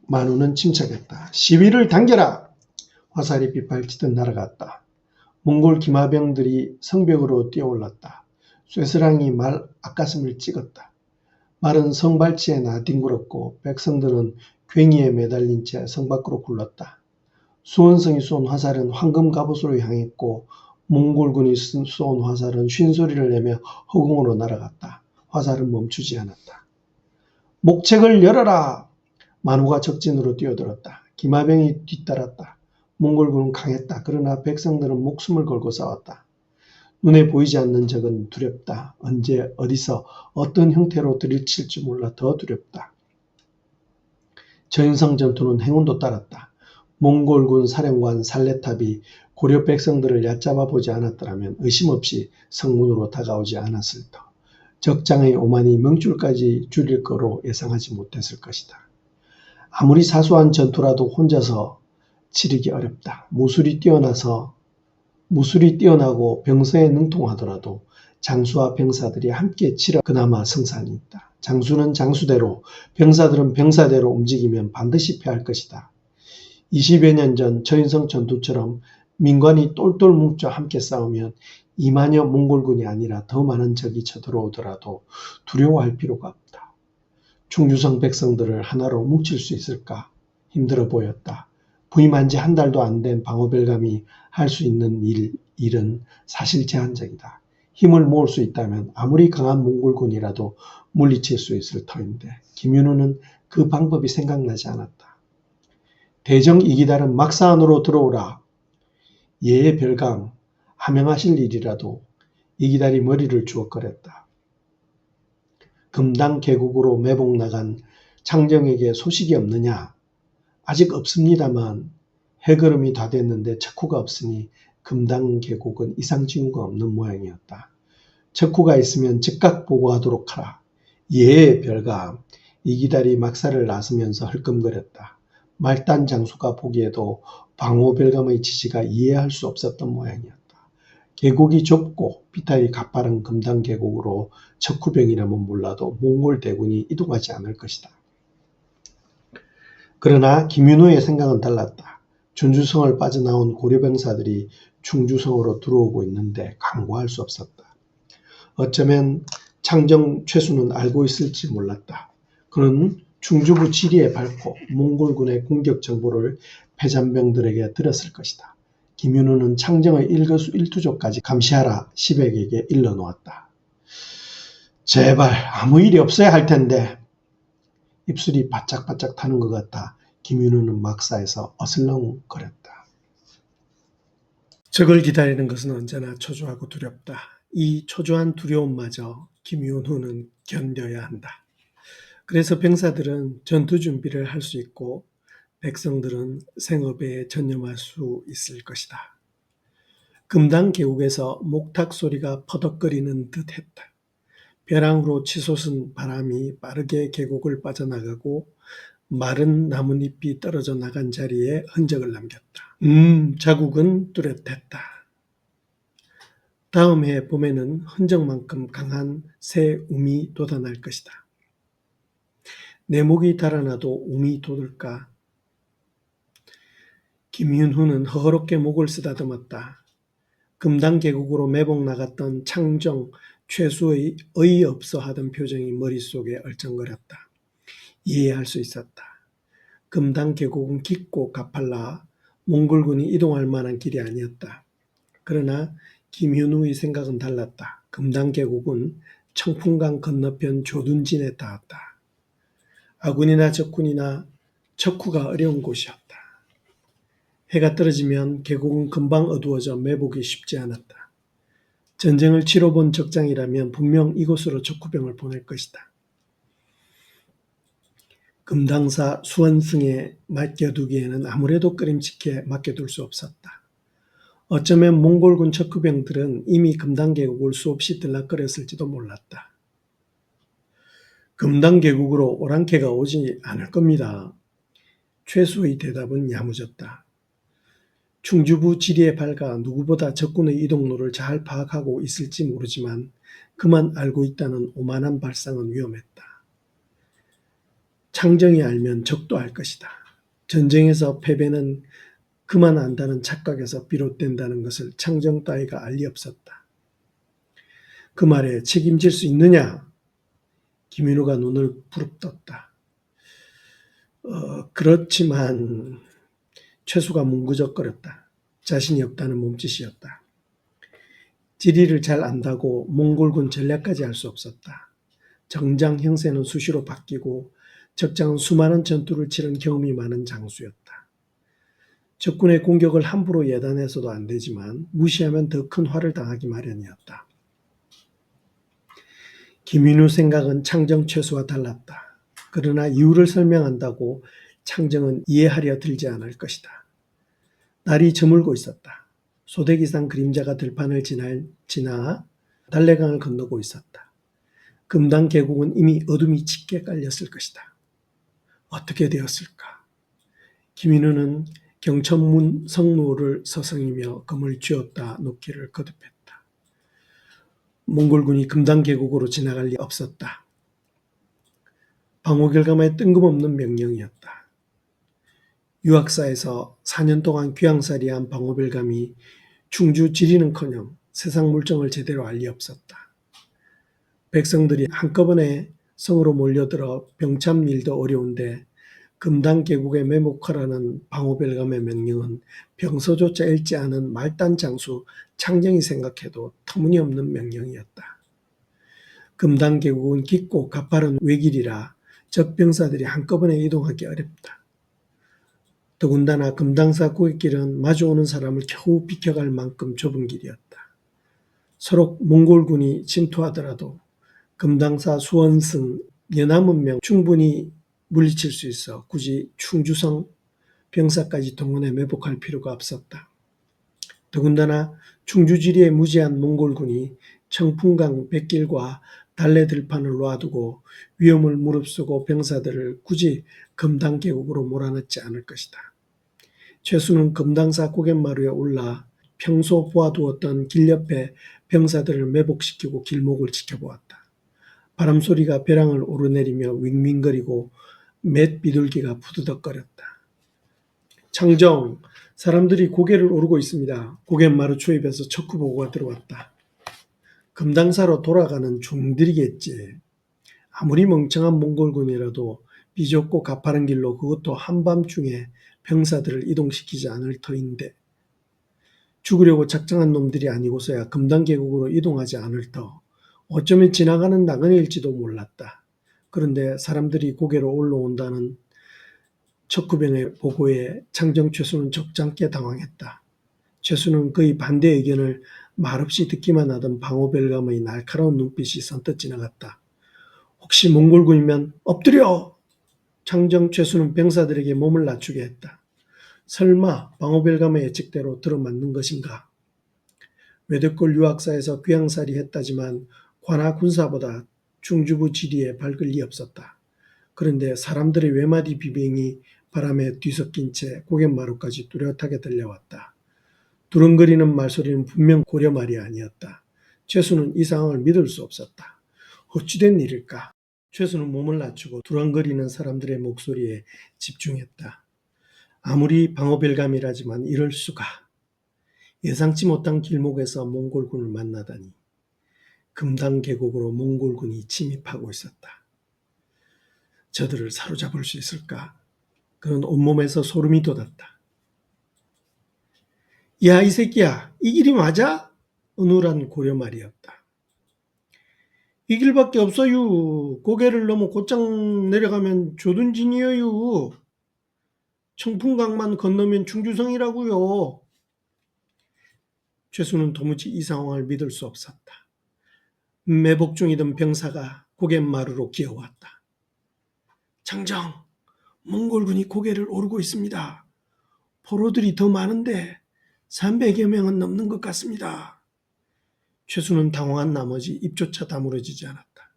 만호는 침착했다. 시위를 당겨라! 화살이 빗발치듯 날아갔다. 몽골 기마병들이 성벽으로 뛰어올랐다. 쇠스랑이 말 앞가슴을 찍었다. 말은 성발치에 나뒹굴었고 백성들은 괭이에 매달린 채 성 밖으로 굴렀다. 수원성이 쏜 화살은 황금 갑옷으로 향했고 몽골군이 쏜 화살은 쉰소리를 내며 허공으로 날아갔다. 화살은 멈추지 않았다. 목책을 열어라! 만호가 적진으로 뛰어들었다. 기마병이 뒤따랐다. 몽골군은 강했다. 그러나 백성들은 목숨을 걸고 싸웠다. 눈에 보이지 않는 적은 두렵다. 언제 어디서 어떤 형태로 들이칠지 몰라 더 두렵다. 처인성 전투는 행운도 따랐다. 몽골군 사령관 살레탑이 고려 백성들을 얕잡아 보지 않았더라면 의심 없이 성문으로 다가오지 않았을 터. 적장의 오만이 명줄까지 줄일 거로 예상하지 못했을 것이다. 아무리 사소한 전투라도 혼자서 치르기 어렵다. 무술이 뛰어나서 무술이 뛰어나고 병서에 능통하더라도 장수와 병사들이 함께 치러 그나마 승산이 있다. 장수는 장수대로, 병사들은 병사대로 움직이면 반드시 패할 것이다. 20여 년 전 저인성 전투처럼 민관이 똘똘 뭉쳐 함께 싸우면 2만여 몽골군이 아니라 더 많은 적이 쳐들어오더라도 두려워할 필요가 없다. 충주성 백성들을 하나로 뭉칠 수 있을까? 힘들어 보였다. 부임한 지 한 달도 안 된 방어별감이 할 수 있는 일은 사실 제한적이다. 힘을 모을 수 있다면 아무리 강한 몽골군이라도 물리칠 수 있을 터인데 김윤호는 그 방법이 생각나지 않았다. 대정 이기달은 막사 안으로 들어오라. 예의 별강 하명하실 일이라도 이기달이 머리를 주걱거렸다. 금당 계곡으로 매복 나간 창정에게 소식이 없느냐? 아직 없습니다만 해걸음이 다 됐는데 척후가 없으니 금당 계곡은 이상 징후가 없는 모양이었다. 척후가 있으면 즉각 보고하도록 하라. 예, 별감. 이기달이 막사를 나서면서 헐끔거렸다. 말단 장수가 보기에도 방호별감의 지시가 이해할 수 없었던 모양이었다. 계곡이 좁고 비탈이 가파른 금당 계곡으로 척후병이라면 몰라도 몽골 대군이 이동하지 않을 것이다. 그러나 김윤호의 생각은 달랐다. 준주성을 빠져나온 고려병사들이 충주성으로 들어오고 있는데 강구할 수 없었다. 어쩌면 창정 최수는 알고 있을지 몰랐다. 그는 충주부 지리에 밟고 몽골군의 공격 정보를 패잔병들에게 들었을 것이다. 김윤호는 창정의 일거수일투족까지 감시하라 시백에게 일러놓았다. 제발 아무 일이 없어야 할 텐데. 입술이 바짝바짝 타는 것 같아 김윤호는 막사에서 어슬렁거렸다. 적을 기다리는 것은 언제나 초조하고 두렵다. 이 초조한 두려움마저 김윤호는 견뎌야 한다. 그래서 병사들은 전투 준비를 할 수 있고 백성들은 생업에 전념할 수 있을 것이다. 금당 계곡에서 목탁 소리가 퍼덕거리는 듯 했다. 벼랑으로 치솟은 바람이 빠르게 계곡을 빠져나가고 마른 나뭇잎이 떨어져 나간 자리에 흔적을 남겼다. 자국은 뚜렷했다. 다음 해 봄에는 흔적만큼 강한 새 움이 돋아날 것이다. 내 목이 달아나도 움이 돋을까? 김윤후는 허허롭게 목을 쓰다듬었다. 금당 계곡으로 매복 나갔던 창정 최수의 어이없어 하던 표정이 머릿속에 얼쩡거렸다. 이해할 수 있었다. 금당 계곡은 깊고 가팔라 몽골군이 이동할 만한 길이 아니었다. 그러나 김윤우의 생각은 달랐다. 금당 계곡은 청풍강 건너편 조둔진에 닿았다. 아군이나 적군이나 척후가 어려운 곳이었다. 해가 떨어지면 계곡은 금방 어두워져 매복이 쉽지 않았다. 전쟁을 치러본 적장이라면 분명 이곳으로 척후병을 보낼 것이다. 금당사 수원승에 맡겨두기에는 아무래도 꺼림칙해 맡겨둘 수 없었다. 어쩌면 몽골군 척후병들은 이미 금당계곡을 수없이 들락거렸을지도 몰랐다. 금당계곡으로 오랑캐가 오지 않을 겁니다. 최수의 대답은 야무졌다. 충주부 지리에 밝아 누구보다 적군의 이동로를 잘 파악하고 있을지 모르지만 그만 알고 있다는 오만한 발상은 위험했다. 창정이 알면 적도 알 것이다. 전쟁에서 패배는 그만 안다는 착각에서 비롯된다는 것을 창정 따위가 알 리 없었다. 그 말에 책임질 수 있느냐? 김윤호가 눈을 부릅떴다. 그렇지만 최수가 뭉그적거렸다. 자신이 없다는 몸짓이었다. 지리를 잘 안다고 몽골군 전략까지 알 수 없었다. 정장 형세는 수시로 바뀌고 적장은 수많은 전투를 치른 경험이 많은 장수였다. 적군의 공격을 함부로 예단해서도 안 되지만 무시하면 더 큰 화를 당하기 마련이었다. 김윤우 생각은 창정 최수와 달랐다. 그러나 이유를 설명한다고 창정은 이해하려 들지 않을 것이다. 날이 저물고 있었다. 소대기상 그림자가 들판을 지나 달래강을 건너고 있었다. 금당 계곡은 이미 어둠이 짙게 깔렸을 것이다. 어떻게 되었을까? 김윤우는 경천문 성로를 서성이며 금을 쥐었다 놓기를 거듭했다. 몽골군이 금당 계곡으로 지나갈 리 없었다. 방호결감의 뜬금없는 명령이었다. 유학사에서 4년 동안 귀양살이한 방호별감이 충주 지리는커녕 세상 물정을 제대로 알 리 없었다. 백성들이 한꺼번에 성으로 몰려들어 병참 일도 어려운데 금당 계곡에 매복하라는 방호별감의 명령은 병서조차 읽지 않은 말단 장수 창정이 생각해도 터무니없는 명령이었다. 금당 계곡은 깊고 가파른 외길이라 적병사들이 한꺼번에 이동하기 어렵다. 더군다나 금당사 고갯길은 마주오는 사람을 겨우 비켜갈 만큼 좁은 길이었다. 서로 몽골군이 침투하더라도 금당사 수원승 연함은 명 충분히 물리칠 수 있어 굳이 충주성 병사까지 동원해 매복할 필요가 없었다. 더군다나 충주지리에 무지한 몽골군이 청풍강 백길과 달래들판을 놔두고 위험을 무릅쓰고 병사들을 굳이 금당 계곡으로 몰아넣지 않을 것이다. 최수는 금당사 고갯마루에 올라 평소 보아두었던 길 옆에 병사들을 매복시키고 길목을 지켜보았다. 바람소리가 벼랑을 오르내리며 윙윙거리고 맷 비둘기가 푸드덕거렸다. 창정, 사람들이 고개를 오르고 있습니다. 고갯마루 초입에서 척후 보고가 들어왔다. 금당사로 돌아가는 중들이겠지. 아무리 멍청한 몽골군이라도 비좁고 가파른 길로 그것도 한밤중에 병사들을 이동시키지 않을 터인데 죽으려고 작정한 놈들이 아니고서야 금당 계곡으로 이동하지 않을 터 어쩌면 지나가는 나그네일지도 몰랐다. 그런데 사람들이 고개로 올라온다는 척후병의 보고에 창정 최수는 적잖게 당황했다. 최수는 그의 반대 의견을 말없이 듣기만 하던 방호별감의 날카로운 눈빛이 선뜻 지나갔다. 혹시 몽골군이면 엎드려! 창정 최수는 병사들에게 몸을 낮추게 했다. 설마 방호별감의 예측대로 들어맞는 것인가? 외덕골 유학사에서 귀양살이 했다지만 관하 군사보다 충주부 지리에 밝을 리 없었다. 그런데 사람들의 외마디 비명이 바람에 뒤섞인 채 고갯마루까지 뚜렷하게 들려왔다. 두렁거리는 말소리는 분명 고려 말이 아니었다. 최수는 이 상황을 믿을 수 없었다. 어찌된 일일까? 최수는 몸을 낮추고 두렁거리는 사람들의 목소리에 집중했다. 아무리 방어별감이라지만 이럴 수가. 예상치 못한 길목에서 몽골군을 만나다니. 금당 계곡으로 몽골군이 침입하고 있었다. 저들을 사로잡을 수 있을까? 그는 온몸에서 소름이 돋았다. 야, 이 새끼야, 이 길이 맞아? 은울한 고려 말이었다. 이 길밖에 없어요. 고개를 넘어 곧장 내려가면 조둔진이에요. 청풍강만 건너면 충주성이라고요. 최수는 도무지 이 상황을 믿을 수 없었다. 매복 중이던 병사가 고갯마루로 기어왔다. 장정, 몽골군이 고개를 오르고 있습니다. 포로들이 더 많은데 300여 명은 넘는 것 같습니다. 최수는 당황한 나머지 입조차 다물어지지 않았다.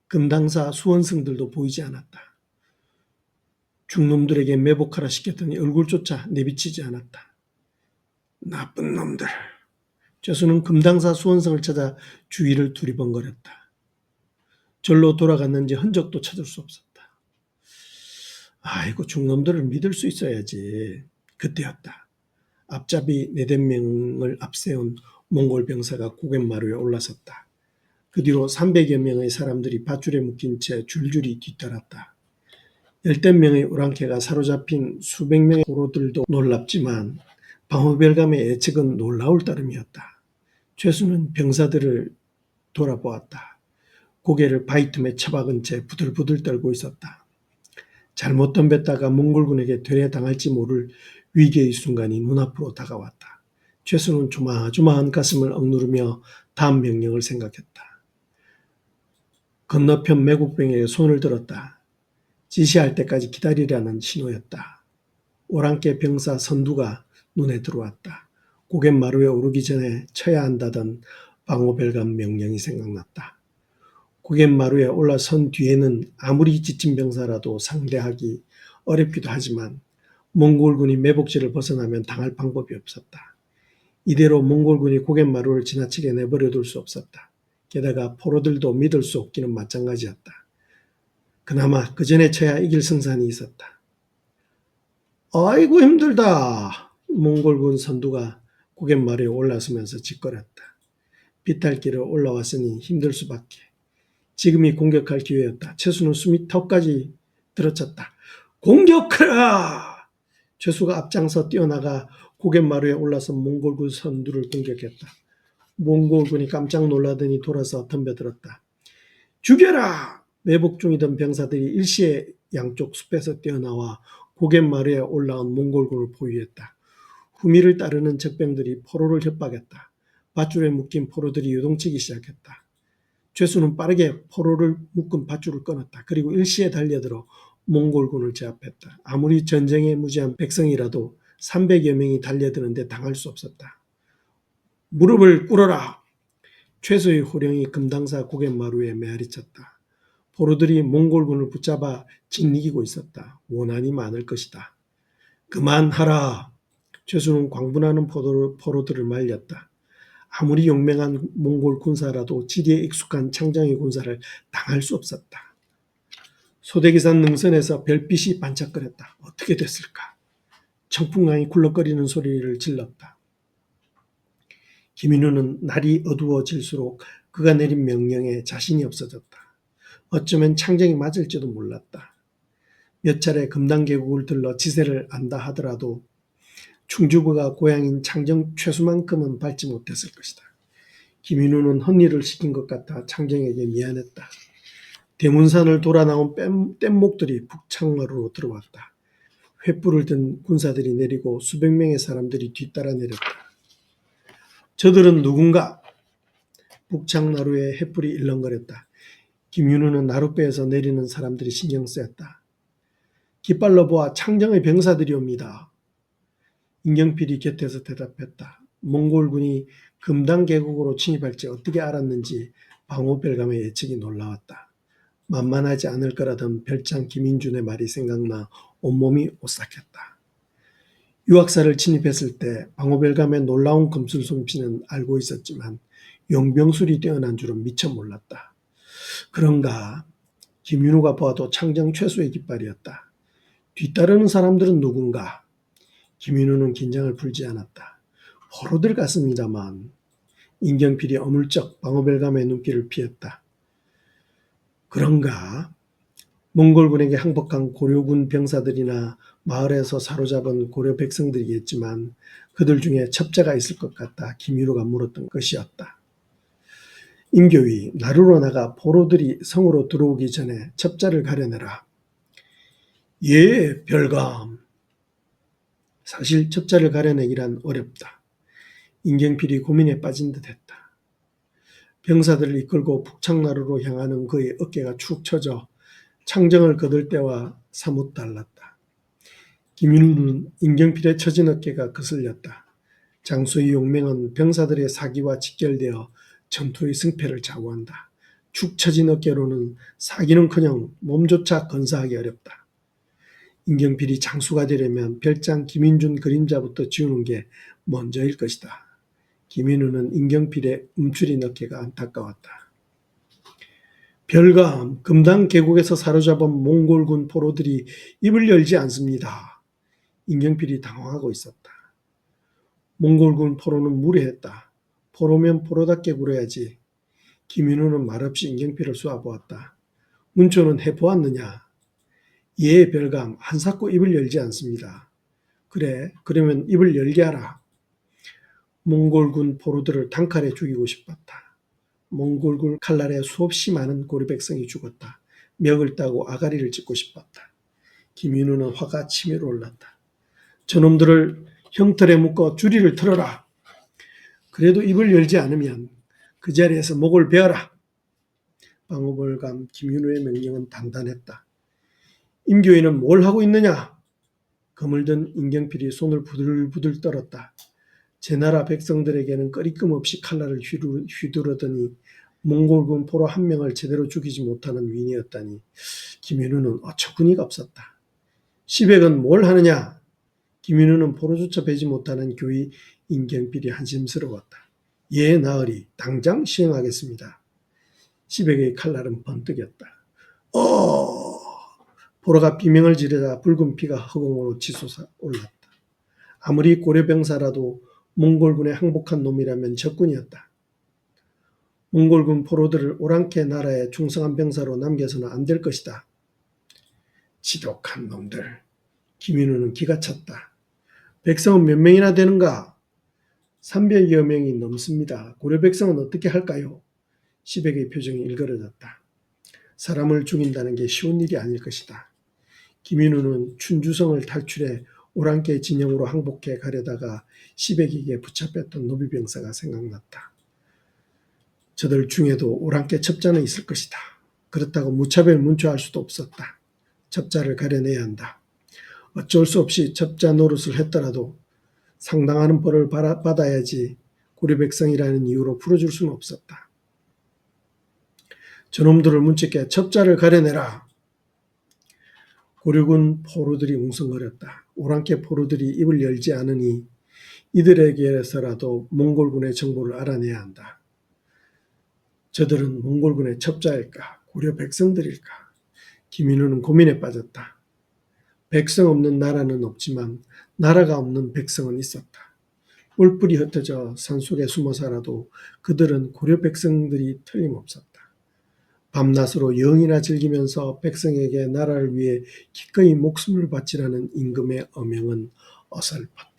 금당사 수원승들도 보이지 않았다. 중놈들에게 매복하라 시켰더니 얼굴조차 내비치지 않았다. 나쁜 놈들. 최수는 금당사 수원승을 찾아 주위를 두리번거렸다. 절로 돌아갔는지 흔적도 찾을 수 없었다. 아이고, 중놈들을 믿을 수 있어야지. 그때였다. 앞잡이 4~5명을 앞세운 몽골 병사가 고갯마루에 올라섰다. 그 뒤로 300여 명의 사람들이 밧줄에 묶인 채 줄줄이 뒤따랐다. 10명의 우랑캐가 사로잡힌 수백 명의 포로들도 놀랍지만 방호별감의 예측은 놀라울 따름이었다. 최수는 병사들을 돌아보았다. 고개를 바위틈에 처박은 채 부들부들 떨고 있었다. 잘못 덤볐다가 몽골군에게 되레당할지 모를 위기의 순간이 눈앞으로 다가왔다. 최수는 조마조마한 가슴을 억누르며 다음 명령을 생각했다. 건너편 매국병에게 손을 들었다. 지시할 때까지 기다리라는 신호였다. 오랑캐 병사 선두가 눈에 들어왔다. 고갯마루에 오르기 전에 쳐야 한다던 방호별감 명령이 생각났다. 고갯마루에 올라선 뒤에는 아무리 지친 병사라도 상대하기 어렵기도 하지만 몽골군이 매복지를 벗어나면 당할 방법이 없었다. 이대로 몽골군이 고갯마루를 지나치게 내버려둘 수 없었다. 게다가 포로들도 믿을 수 없기는 마찬가지였다. 그나마 그 전에 쳐야 이길 승산이 있었다. 아이고 힘들다. 몽골군 선두가 고갯마루에 올라서면서 짓거렸다. 비탈길을 올라왔으니 힘들 수밖에. 지금이 공격할 기회였다. 최수는 숨이 턱까지 들어찼다. 공격하라! 최수가 앞장서 뛰어나가 고갯마루에 올라서 몽골군 선두를 공격했다. 몽골군이 깜짝 놀라더니 돌아서 덤벼들었다. 죽여라! 매복 중이던 병사들이 일시에 양쪽 숲에서 뛰어나와 고갯마루에 올라온 몽골군을 포위했다. 후미를 따르는 적병들이 포로를 협박했다. 밧줄에 묶인 포로들이 요동치기 시작했다. 죄수는 빠르게 포로를 묶은 밧줄을 끊었다. 그리고 일시에 달려들어 몽골군을 제압했다. 아무리 전쟁에 무지한 백성이라도 300여 명이 달려드는데 당할 수 없었다. 무릎을 꿇어라! 최수의 호령이 금당사 고갯마루에 메아리쳤다. 포로들이 몽골군을 붙잡아 짓이기고 있었다. 원한이 많을 것이다. 그만하라! 최수는 광분하는 포로들을 말렸다. 아무리 용맹한 몽골 군사라도 지리에 익숙한 창정의 군사를 당할 수 없었다. 소대기산 능선에서 별빛이 반짝거렸다. 어떻게 됐을까? 청풍강이 굴럭거리는 소리를 질렀다. 김인우는 날이 어두워질수록 그가 내린 명령에 자신이 없어졌다. 어쩌면 창정이 맞을지도 몰랐다. 몇 차례 금당계곡을 들러 지세를 안다 하더라도 충주부가 고향인 창정 최수만큼은 밟지 못했을 것이다. 김인우는 헛일을 시킨 것 같아 창정에게 미안했다. 대문산을 돌아 나온 뗏목들이 북창마루로 들어왔다. 횃불을 든 군사들이 내리고 수백 명의 사람들이 뒤따라 내렸다. 저들은 누군가? 북창나루에 횃불이 일렁거렸다. 김인우는 나룻배에서 내리는 사람들이 신경 쓰였다. 깃발로 보아 창정의 병사들이 옵니다. 임경필이 곁에서 대답했다. 몽골군이 금당 계곡으로 침입할지 어떻게 알았는지 방호별감의 예측이 놀라웠다. 만만하지 않을 거라던 별장 김인준의 말이 생각나 온몸이 오싹했다. 유학사를 침입했을 때 방호별감의 놀라운 금술 솜씨는 알고 있었지만 용병술이 뛰어난 줄은 미처 몰랐다. 그런가 김윤우가 보아도 창정 최수의 깃발이었다. 뒤따르는 사람들은 누군가? 김인우는 긴장을 풀지 않았다. 포로들 같습니다만. 임경필이 어물쩍 방어별감의 눈길을 피했다. 그런가? 몽골군에게 항복한 고려군 병사들이나 마을에서 사로잡은 고려 백성들이겠지만 그들 중에 첩자가 있을 것 같다. 김인우가 물었던 것이었다. 임교위, 나루로 나가 포로들이 성으로 들어오기 전에 첩자를 가려내라. 예, 별감. 사실 첩자를 가려내기란 어렵다. 임경필이 고민에 빠진 듯했다. 병사들을 이끌고 북창나루로 향하는 그의 어깨가 축 처져 창정을 거들 때와 사뭇 달랐다. 김인우는 임경필의 처진 어깨가 거슬렸다. 장수의 용맹은 병사들의 사기와 직결되어 전투의 승패를 좌우한다. 축 처진 어깨로는 사기는커녕 몸조차 건사하기 어렵다. 임경필이 장수가 되려면 별장 김인준 그림자부터 지우는 게 먼저일 것이다. 김인우는 임경필의 움츠린 어깨가 안타까웠다. 별감, 금당 계곡에서 사로잡은 몽골군 포로들이 입을 열지 않습니다. 임경필이 당황하고 있었다. 몽골군 포로는 무례했다. 포로면 포로답게 굴어야지. 김인우는 말없이 임경필을 쏘아보았다. 문초는 해보았느냐? 예, 별감, 한사코 입을 열지 않습니다. 그래, 그러면 입을 열게 하라. 몽골군 포로들을 단칼에 죽이고 싶었다. 몽골군 칼날에 수없이 많은 고려 백성이 죽었다. 멱을 따고 아가리를 찢고 싶었다. 김인우는 화가 치밀어 올랐다. 저놈들을 형틀에 묶어 주리를 틀어라. 그래도 입을 열지 않으면 그 자리에서 목을 베어라. 방어벌감 김인우의 명령은 단단했다. 임교인은 뭘 하고 있느냐? 검을 든 임경필이 손을 부들부들 떨었다. 제 나라 백성들에게는 꺼리낌 없이 칼날을 휘두르더니 몽골군 포로 한 명을 제대로 죽이지 못하는 위인이었다니 김인우는 어처구니가 없었다. 시백은 뭘 하느냐? 김인우는 포로조차 베지 못하는 교의 인경필이 한심스러웠다. 예, 나으리, 당장 시행하겠습니다. 시백의 칼날은 번뜩였다. 포로가 비명을 지르자 붉은 피가 허공으로 치솟아 올랐다. 아무리 고려병사라도 몽골군에 항복한 놈이라면 적군이었다. 몽골군 포로들을 오랑캐 나라의 충성한 병사로 남겨서는 안 될 것이다. 지독한 놈들. 김인우는 기가 찼다. 백성은 몇 명이나 되는가? 300여 명이 넘습니다. 고려 백성은 어떻게 할까요? 시백의 표정이 일그러졌다. 사람을 죽인다는 게 쉬운 일이 아닐 것이다. 김인우는 춘주성을 탈출해 오랑캐 진영으로 항복해 가려다가 시백에게 붙잡혔던 노비병사가 생각났다. 저들 중에도 오랑캐 첩자는 있을 것이다. 그렇다고 무차별 문초할 수도 없었다. 첩자를 가려내야 한다. 어쩔 수 없이 첩자 노릇을 했더라도 상당한 벌을 받아야지 고려 백성이라는 이유로 풀어줄 수는 없었다. 저놈들을 문책해 첩자를 가려내라. 고려군 포로들이 웅성거렸다. 오랑캐 포로들이 입을 열지 않으니 이들에게서라도 몽골군의 정보를 알아내야 한다. 저들은 몽골군의 첩자일까? 고려 백성들일까? 김인우는 고민에 빠졌다. 백성 없는 나라는 없지만 나라가 없는 백성은 있었다. 뿔뿔이 흩어져 산속에 숨어 살아도 그들은 고려 백성들이 틀림없었다. 밤낮으로 영이나 즐기면서 백성에게 나라를 위해 기꺼이 목숨을 바치라는 임금의 어명은 어설펐다.